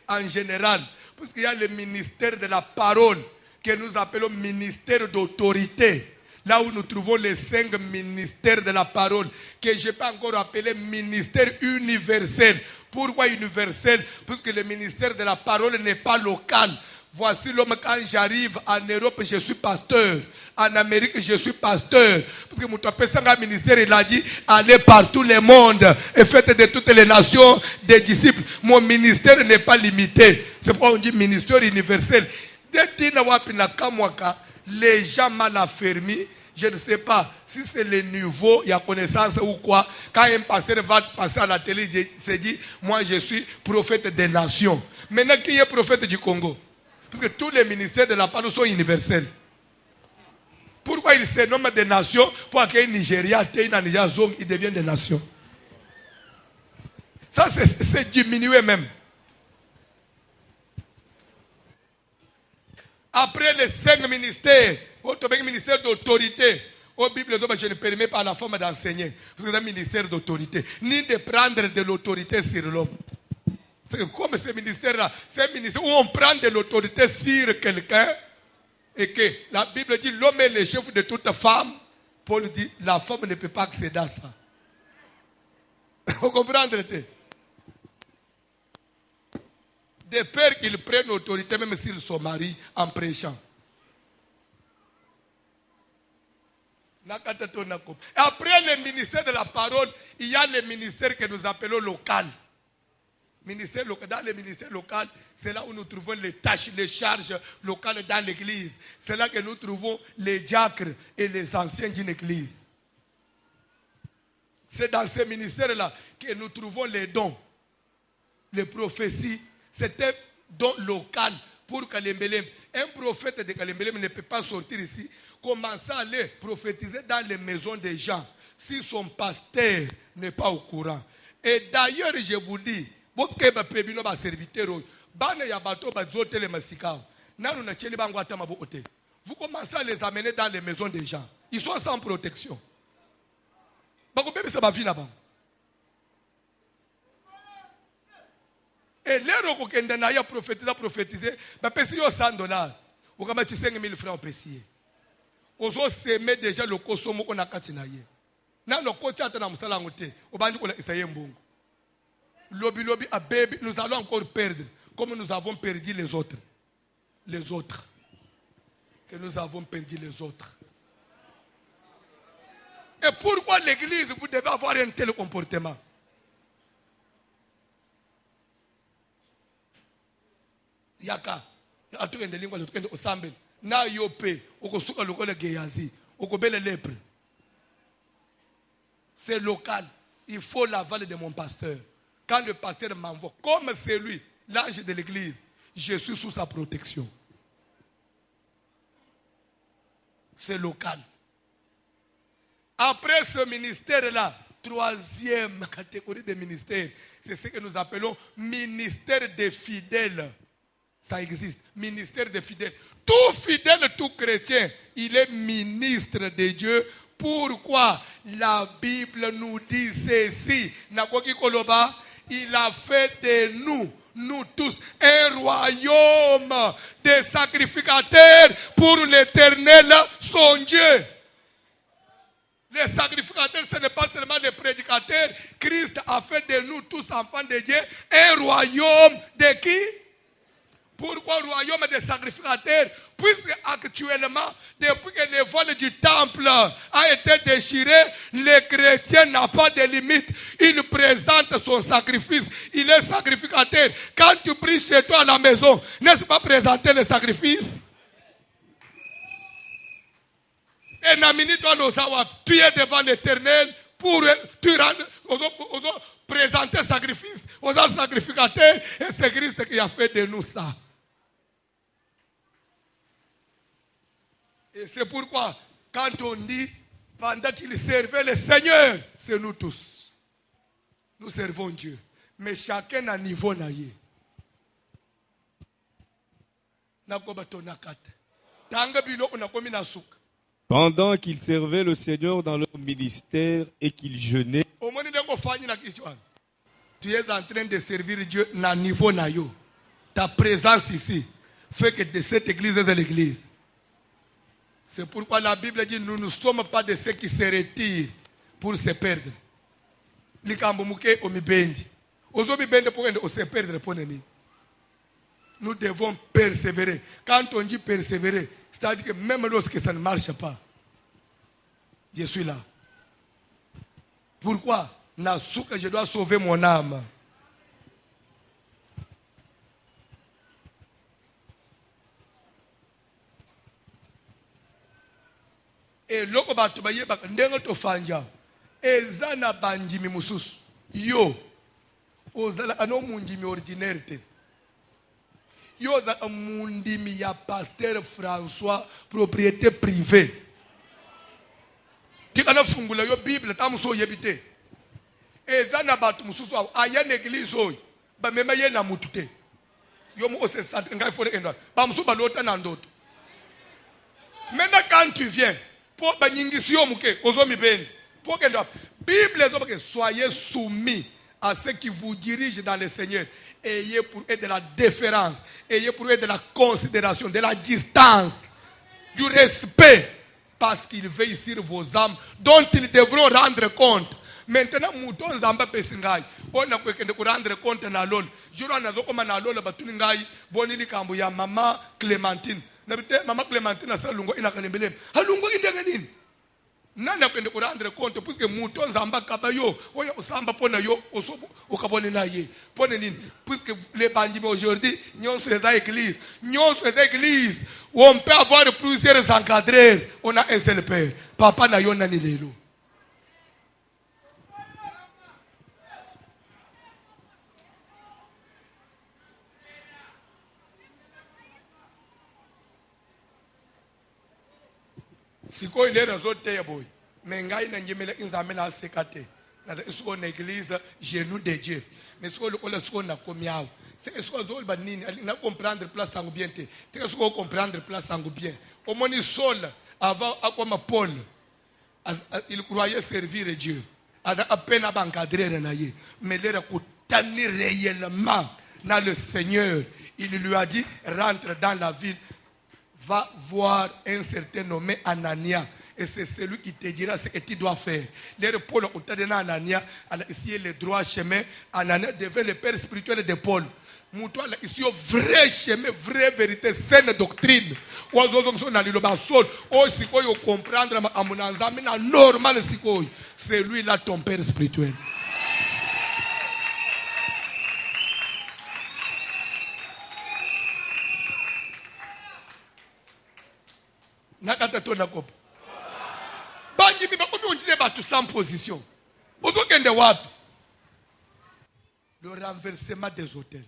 en général, parce qu'il y a le ministère de la parole, que nous appelons ministère d'autorité. Là où nous trouvons les 5 ministères de la parole, que je peux encore appeler ministère universel. Pourquoi universel? Parce que le ministère de la parole n'est pas local. Voici l'homme, quand j'arrive en Europe, je suis pasteur. En Amérique, je suis pasteur. Parce que mon ministère, il a dit, allez par tout le monde et faites de toutes les nations des disciples. Mon ministère n'est pas limité. C'est pourquoi on dit ministère universel. Les gens mal affermis, je ne sais pas si c'est le niveau, il y a connaissance ou quoi. Quand un pasteur va passer à la télé, il se dit, moi je suis prophète des nations. Maintenant, qui est prophète du Congo? Parce que tous les ministères de la parole sont universels. Pourquoi il se nomme des nations? Pour que Nigeria, Nigeria, ils deviennent des nations. Ça, c'est diminué même. Après les 5 ministères, le ministère d'autorité, au Bible, je ne permets pas à la femme d'enseigner. Parce que c'est un ministère d'autorité. Ni de prendre de l'autorité sur l'homme. C'est comme ce ministère-là, c'est un ministère où on prend de l'autorité sur quelqu'un. Et que la Bible dit l'homme est le chef de toute femme. Paul dit la femme ne peut pas accéder à ça. Vous comprenez? De peur qu'ils prennent l'autorité même s'ils sont mariés en prêchant. Après le ministère de la parole, il y a le ministère que nous appelons local. Ministère local. Dans le ministère local, c'est là où nous trouvons les tâches, les charges locales dans l'église. C'est là que nous trouvons les diacres et les anciens d'une église. C'est dans ces ministères-là que nous trouvons les dons, les prophéties. C'est un don local pour Kalembelem. Un prophète de Kalembelem ne peut pas sortir ici, commencer à aller prophétiser dans les maisons des gens si son pasteur n'est pas au courant. Et d'ailleurs, je vous dis, vous commencez à les amener dans les maisons des gens. Ils sont sans protection. Et l'air où on a prophétisé, si vous avez $100, vous avez 5 000 francs au PCA. Vous avez déjà le consommé qu'on a katinaye. Nan le côté atana musala ngote, obandi ko isaye mbongo. Lobby a baby, nous allons encore perdre comme nous avons perdu les autres. Les autres. Que nous avons perdu les autres. Et pourquoi l'église, vous devez avoir un tel comportement? Yaka, atuende lingua tukende osambel. Na yope, okosuka lokola geyazi, okobele lèpre. C'est local. Il faut l'aval de mon pasteur. Quand le pasteur m'envoie, comme c'est lui, l'ange de l'église, je suis sous sa protection. C'est local. Après ce ministère-là, troisième catégorie de ministère, c'est ce que nous appelons ministère des fidèles. Ça existe. Ministère des fidèles. Tout fidèle, tout chrétien, il est ministre de Dieu. Pourquoi? La Bible nous dit ceci. Il a fait de nous nous tous un royaume de sacrificateurs pour l'Éternel, son Dieu. Les sacrificateurs, ce n'est pas seulement les prédicateurs. Christ a fait de nous tous enfants de Dieu un royaume de qui? Pourquoi royaume des sacrificateurs? Puisque actuellement, depuis que le vol du temple a été déchiré, les chrétiens n'ont pas de limite. Il présente son sacrifice. Il est sacrificateur. Quand tu pries chez toi à la maison, n'est-ce pas présenter le sacrifice? Et tu es devant l'Éternel pour présenter sacrifice aux sacrificateurs. Et c'est Christ qui a fait de nous ça. Et c'est pourquoi, quand on dit, pendant qu'il servait le Seigneur, c'est nous tous. Nous servons Dieu. Mais chacun a un niveau naïe. Pendant qu'ils servaient le Seigneur dans leur ministère et qu'ils jeûnaient, tu es en train de servir Dieu à un niveau naïe. Ta présence ici fait que de cette église est l'église. C'est pourquoi la Bible dit nous ne sommes pas de ceux qui se retirent pour se perdre. Nous devons persévérer. Quand on dit persévérer, c'est-à-dire que même lorsque ça ne marche pas, je suis là. Pourquoi? Je dois sauver mon âme. Et loko batu bayeba ndenge tofanja eza na bandimi mususu yo ozala ano mundimi ordinaire te yo za mundimi ya pasteur François propriété privée tikana fungula yo Bible tamuso yebite eza na batu mususu aya na église oyo ba mema ye na mutu te yo mo se sante ngai fone endwa ba musu ba lota na ndoto. Maintenant quand tu viens Bible, soyez soumis à ceux qui vous dirigent dans le Seigneur. Ayez pour eux de la déférence, ayez pour eux de la considération, de la distance, du respect, parce qu'ils veillent sur vos âmes, dont ils devront rendre compte. Maintenant, mouton zamba pesingai, on a rendre compte na lol. Juro nazokoma na lol batuningai, bonili kambu ya mama Clémentine. Maman Clémentine a sa lungo inakalembele. Halungo indenge nini? Nana pende ko rendre compte puisque mouton zamba kabayo, oya osamba pona yo osobo okabone na ye. Pone nini? Puisque les bandits aujourd'hui, nyon ces églises, où on peut avoir plusieurs encadreurs, on a un seul père. Papa na yo nani lelo. Siko ile raison te ya boy. Mais ngai na njemela inzame na sekate. Na siko na église genou de Dieu. Mais siko le siko na komiao. C'est siko zo ba nini na comprendre place sangu bien te. Te siko comprendre place sangu bien. Au moni sol avant comme Paul. Il croyait servir Dieu. Ada à peine à encadrer na ye. Mais il a contenu réellement dans le Seigneur. Il lui a dit rentre dans la ville. Va voir un certain nommé Anania. Et c'est celui qui te dira ce que tu dois faire. Les Paul a donné Anania, il a essayé le droit chemin. Anania devait le père spirituel de Paul. Moutoua a ici au vrai chemin, vraie vérité, saine doctrine. C'est lui là ton père spirituel. Nakata tona kopo. Bangi mi bakomi ondile batu sans position. Ozo kende wapi? Le renversement des hôtels.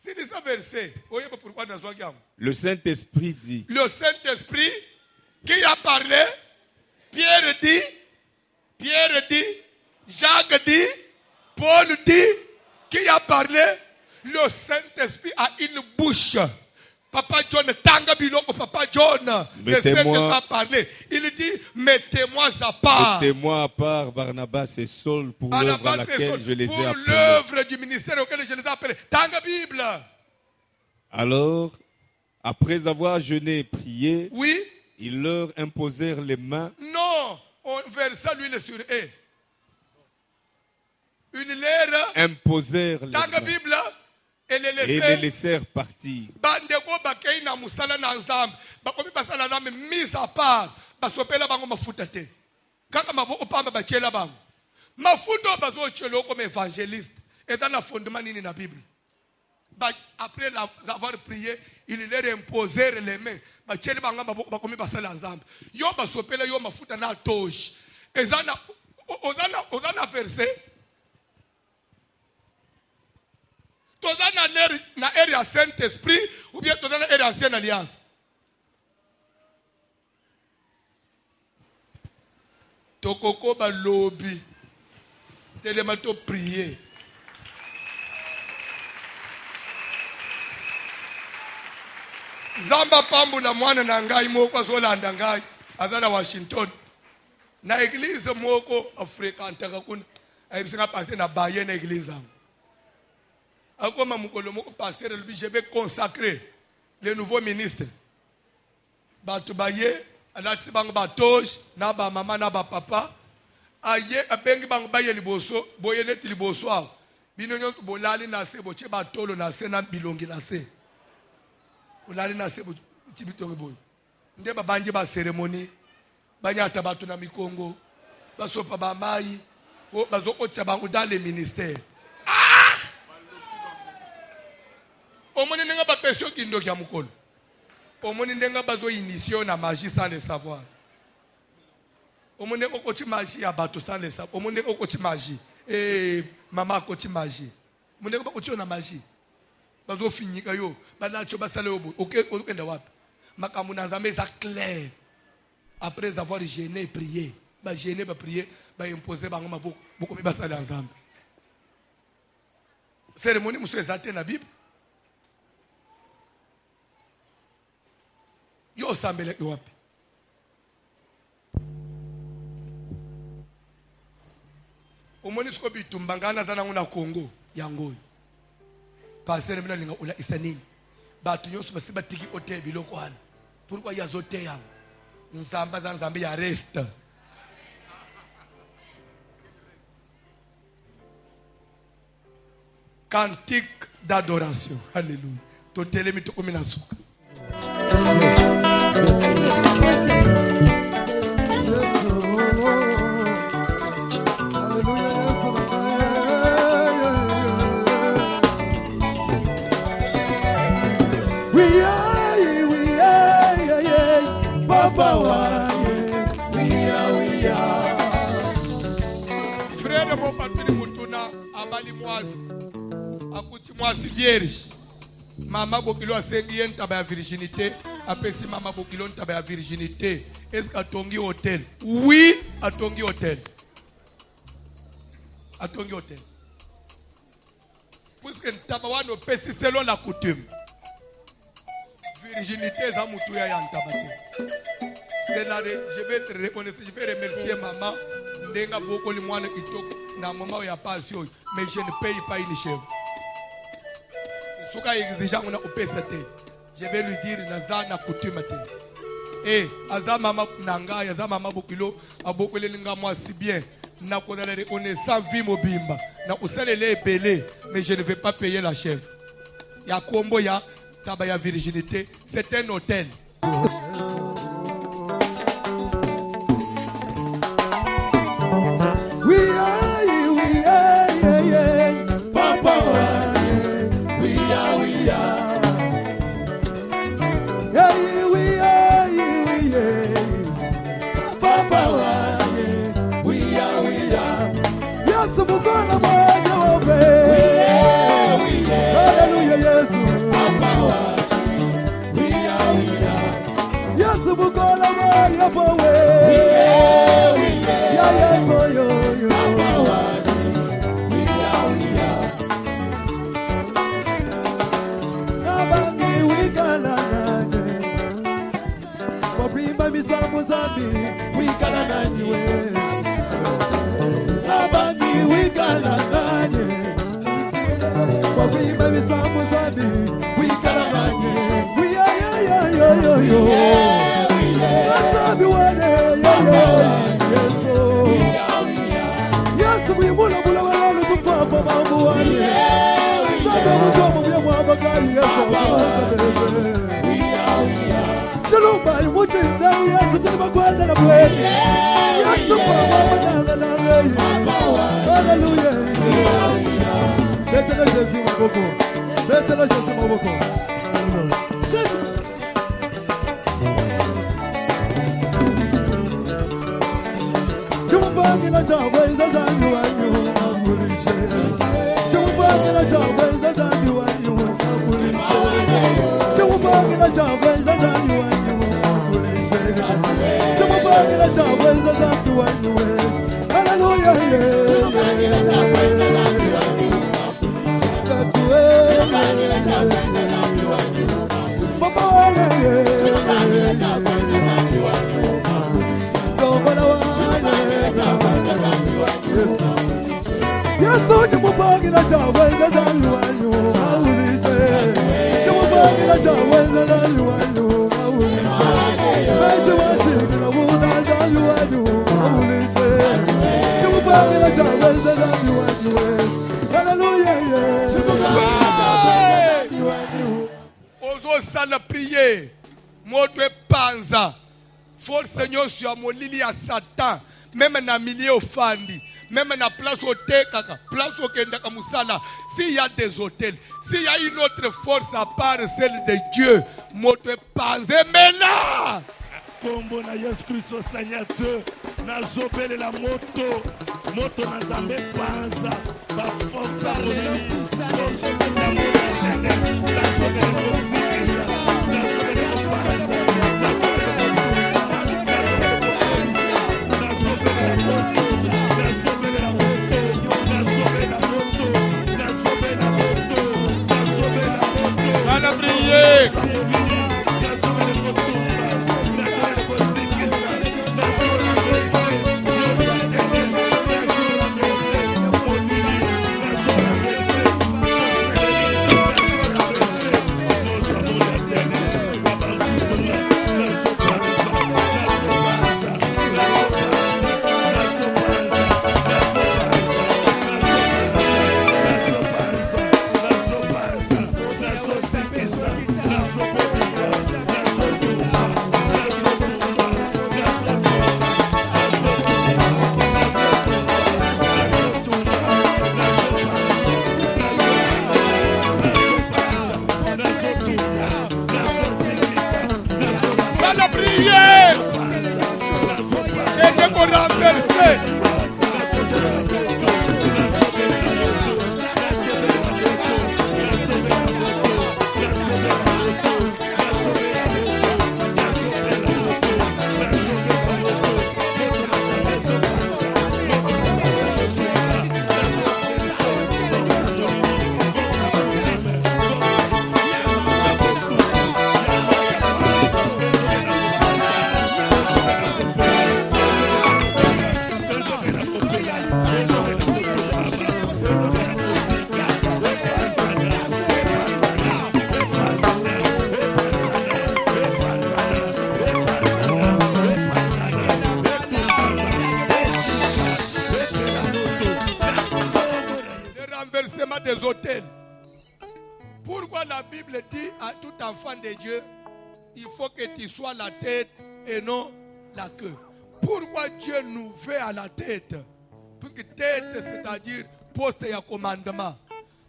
C'est ça verset. Oye pourquoi dans zwa kiam? Le Saint-Esprit dit. Le Saint-Esprit qui a parlé, Pierre dit, Jacques dit, Paul dit, qui a parlé, le Saint-Esprit a une bouche. Papa John, tanga biloko, Papa John. Ne sait pas parler. Il dit, mettez-moi à part. Mettez-moi à part Barnabas et Saul pour l'œuvre à laquelle je les ai appelés. Pour l'œuvre du ministère auquel je les ai appelés. Tanga Bible. Alors, après avoir jeûné et prié, oui, ils leur imposèrent les mains. Non, on versa l'huile sur eux. Une lèvre. Imposèrent les mains. Bible. Et les laissèrent partir. Bandeko bakei na musala na nzambe. Bakomi basala nzambe mise à part. Basopela bango mafuta te. Kaka maboko pamba bachela bango. Mafuta bazo chelo comme évangéliste. Et dans la fondement nini na Bible. Après avoir prié, il leur imposèrent les mains. Bachela bango maboko bakomi basala nzambe. Yo basopela yo mafuta na tosh. Ezana ozana verset. Toza na ère ya Saint-Esprit ou bien toza na ère ya Ancienne Alliance. Tokoko ba lobby. Telema to prier. Zamba pambula mwana na ngai moko azolanda ngai azala Washington. Na église moko Afrika antaka kuna. Ayibisinga passer na baye na église am. Je vais consacrer les nouveaux ministres. Batubaye, alati bang batoj, na ba mama na ba papa. Aye abengi bang baye liboso, boye net liboso. Bino nyonto bolali na se boche batolo na se na bilongi na se. Bolali na se boche bitongi boy. Nde ba banji ba cérémonie, banyata batu na mikongo, basopa ba mai, o bazoko tsabangu dans les ministères. Omoni nenga ba pesio kindo kya mukolo. Omoni nenga bazo initio na magie sans le savoir. Omoni okoti magie ya bato sans le savoir. Omoni okoti magie. Mama okoti magie. Omoni okoti na magie. Bazo finika yo. Bana cho basale obo. Okenda wapi? Makambo na nzambe za clair. Après avoir jeûné et prié, ba jeûner ba prier, ba imposer bango maboko. Boko mi basale nzambe. Cérémonie muso ezate na Bible. Yo sambele wapi? Omoni siko bitumbangana zana nguna Congo yangoyo. Passer mina linga ula isanini. Batu nyoso basiba tiki ote biloko wana. Pourquoi yazote yango? Nzamba za nzambe ya reste. Cantique d'adoration. Alléluia. Totele mitoko mina suka. Frère mon patri mutuna abali mwasi akuti mwasi vierge. Mama bokilo asengi entaba ya virginité. Apesi mama bokilo entaba ya virginité. Est-ce qu'atongi hôtel? Oui, atongi hôtel. Atongi hôtel. Puisque ntaba wano pesi selon la coutume. Virginité za mutu ya ntaba te. Je vais te reconnaître, je vais remercier maman. Ndenga boko li mwana kitoko na mama ya passion, mais je ne paye pas une chèvre. Souka exigeant on a opesa te. Je vais lui dire nazana coutume te. Eh, aza mama nanga, aza mama bokilo, abokole linga moi si bien. Na konala reconnaissant vie mobimba. Na usale le belé, mais je ne vais pas payer la chèvre. Ya kombo ya taba ya virginité, c'est un hôtel. Alléluia. Mettez-le Jésus mon beaucoup. Mettez-le Jésus mon beaucoup. Jésus. Jumubangila chaweza zanyu wanyu mamulishe. Jumubangila chaweza zanyu wanyu mamulishe. Jumubangila chaweza zanyu wanyu mamulishe. Jumubangila chaweza zanyu wanyu. Hallelujah. Jumubangila chaweza zanyu wanyu mamulishe. Jumubangila chaweza zanyu wanyu mamulishe. Papa Jumubangila chaweza zanyu wanyu mamulishe. Yesu jumupangira chaweza zanyu wanyu maulize. Jumupangira chaweza zanyu wanyu maulize. Meche wasikira wuda zanyu wanyu maulize. Jumupangira chaweza zanyu wanyu. Hallelujah. Ozo sana prier. Modwe panza. Faut le Seigneur sur mon lili à Satan. Même dans milieu fandi. Même dans place au Tekaka. Place au Kendaka Moussala. S'il y a des hôtels. S'il y a une autre force à part celle de Dieu. Modwe panza. Maintenant. Kombo na Yesu Kristo Seigneur, nazobele la moto nazambe panza, ba force à l'ennemi, na des hôtels. Pourquoi la Bible dit à tout enfant de Dieu, il faut que tu sois la tête et non la queue? Pourquoi Dieu nous veut à la tête? Parce que tête, c'est-à-dire poste et commandement.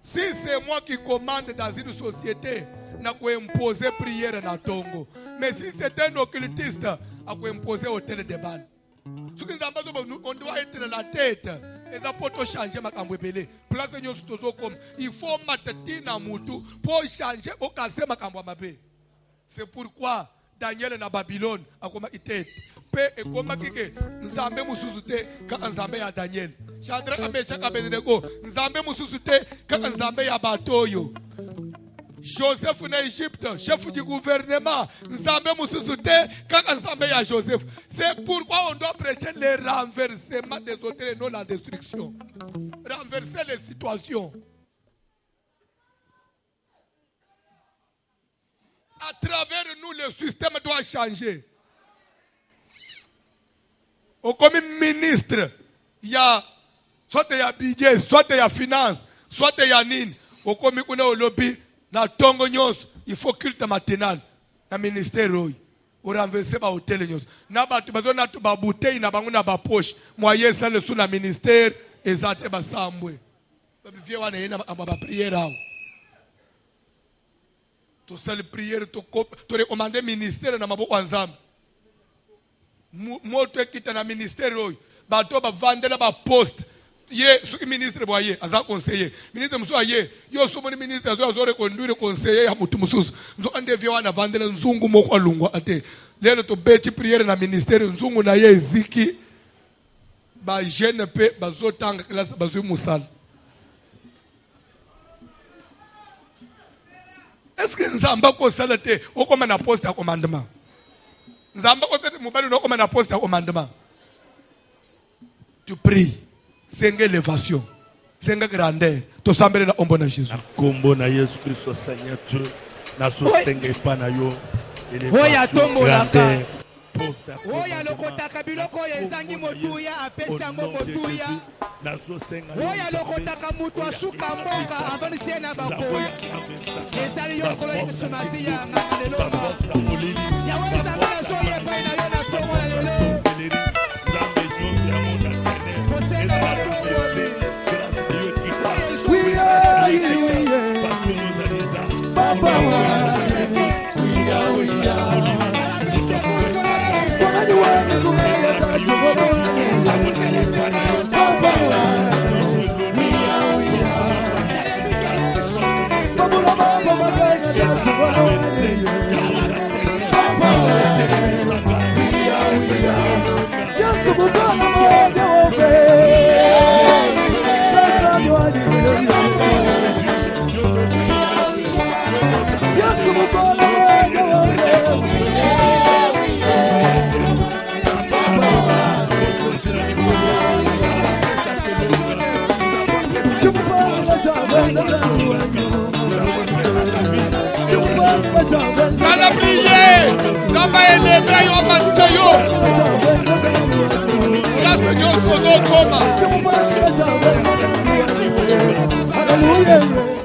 Si c'est moi qui commande dans une société, je peux imposer prière dans Tongo. Mais si c'est un occultiste, je peux imposer hôtel de bal. On doit être la tête. Et ça peut changer ma cambouébélé. Place comme il faut m'attendre moutou pour changer au casser ma cambouébélé. C'est pourquoi Daniel na Babylone a comme tête. Paix et comme que Nzambe mususute quand Nzambe ya Daniel. Shadrach, Meshach, Abednego. Nzambe mususute quand Nzambe ya Batoyo. Joseph en Égypte, chef du gouvernement. Nzambe mususute quand Nzambe ya Joseph. C'est pourquoi on doit prêcher le renversement des auteurs et non la destruction. Renverser les situations. À travers nous, le système doit changer. Au comme ministre, il y a soit il y a budget, soit il y a finance, soit il y a nine. Au comme il y a lobby, na tongo nyos, il faut culte matinal, na ministère. oranverse ba hotel nyos na batu bazona to ba bouteille na bango na ba poche moyen ça le sous na ministère ezate ba sambwe ba bivie wana yena ba prière awo to sali prière to recommander ministère na maboko nzambe moto ekita na ministère oyo bato ba vandela ba poste ye soki ministre boye aza conseiller ministre muso aye yo somoni ministre azo reconduire conseiller ya mutu mususu nzo andevie wana vandela nzungu moko alungwa ate lelo to beti prière na ministère nzungu na ye eziki ba jeune pe bazotanga classe bazui musala. Est-ce que nzamba ko sala te okoma na poste ya commandement nzamba ko te mobali no okoma na poste ya commandement tu pries c'est une élévation, c'est une grandeur. Tu sembles na ombo na Jésus. Kombo na Yesu Kristo Seigneur Dieu. Na so senge pa na yo. Oya tombo la ka. Oya lokotaka biloko ezangi motuya apesa ngo motuya. Na so senga. Oya lokotaka mutu asuka mbonga avanisi na bakoya. Ezali yo kolo yesemasi ya ngalelo. Ya wesa na so ye pa na yo na tomo na lelo. Sana prier, kama elebra yo mansayo. La Seigneur son nom koma. Hallelujah.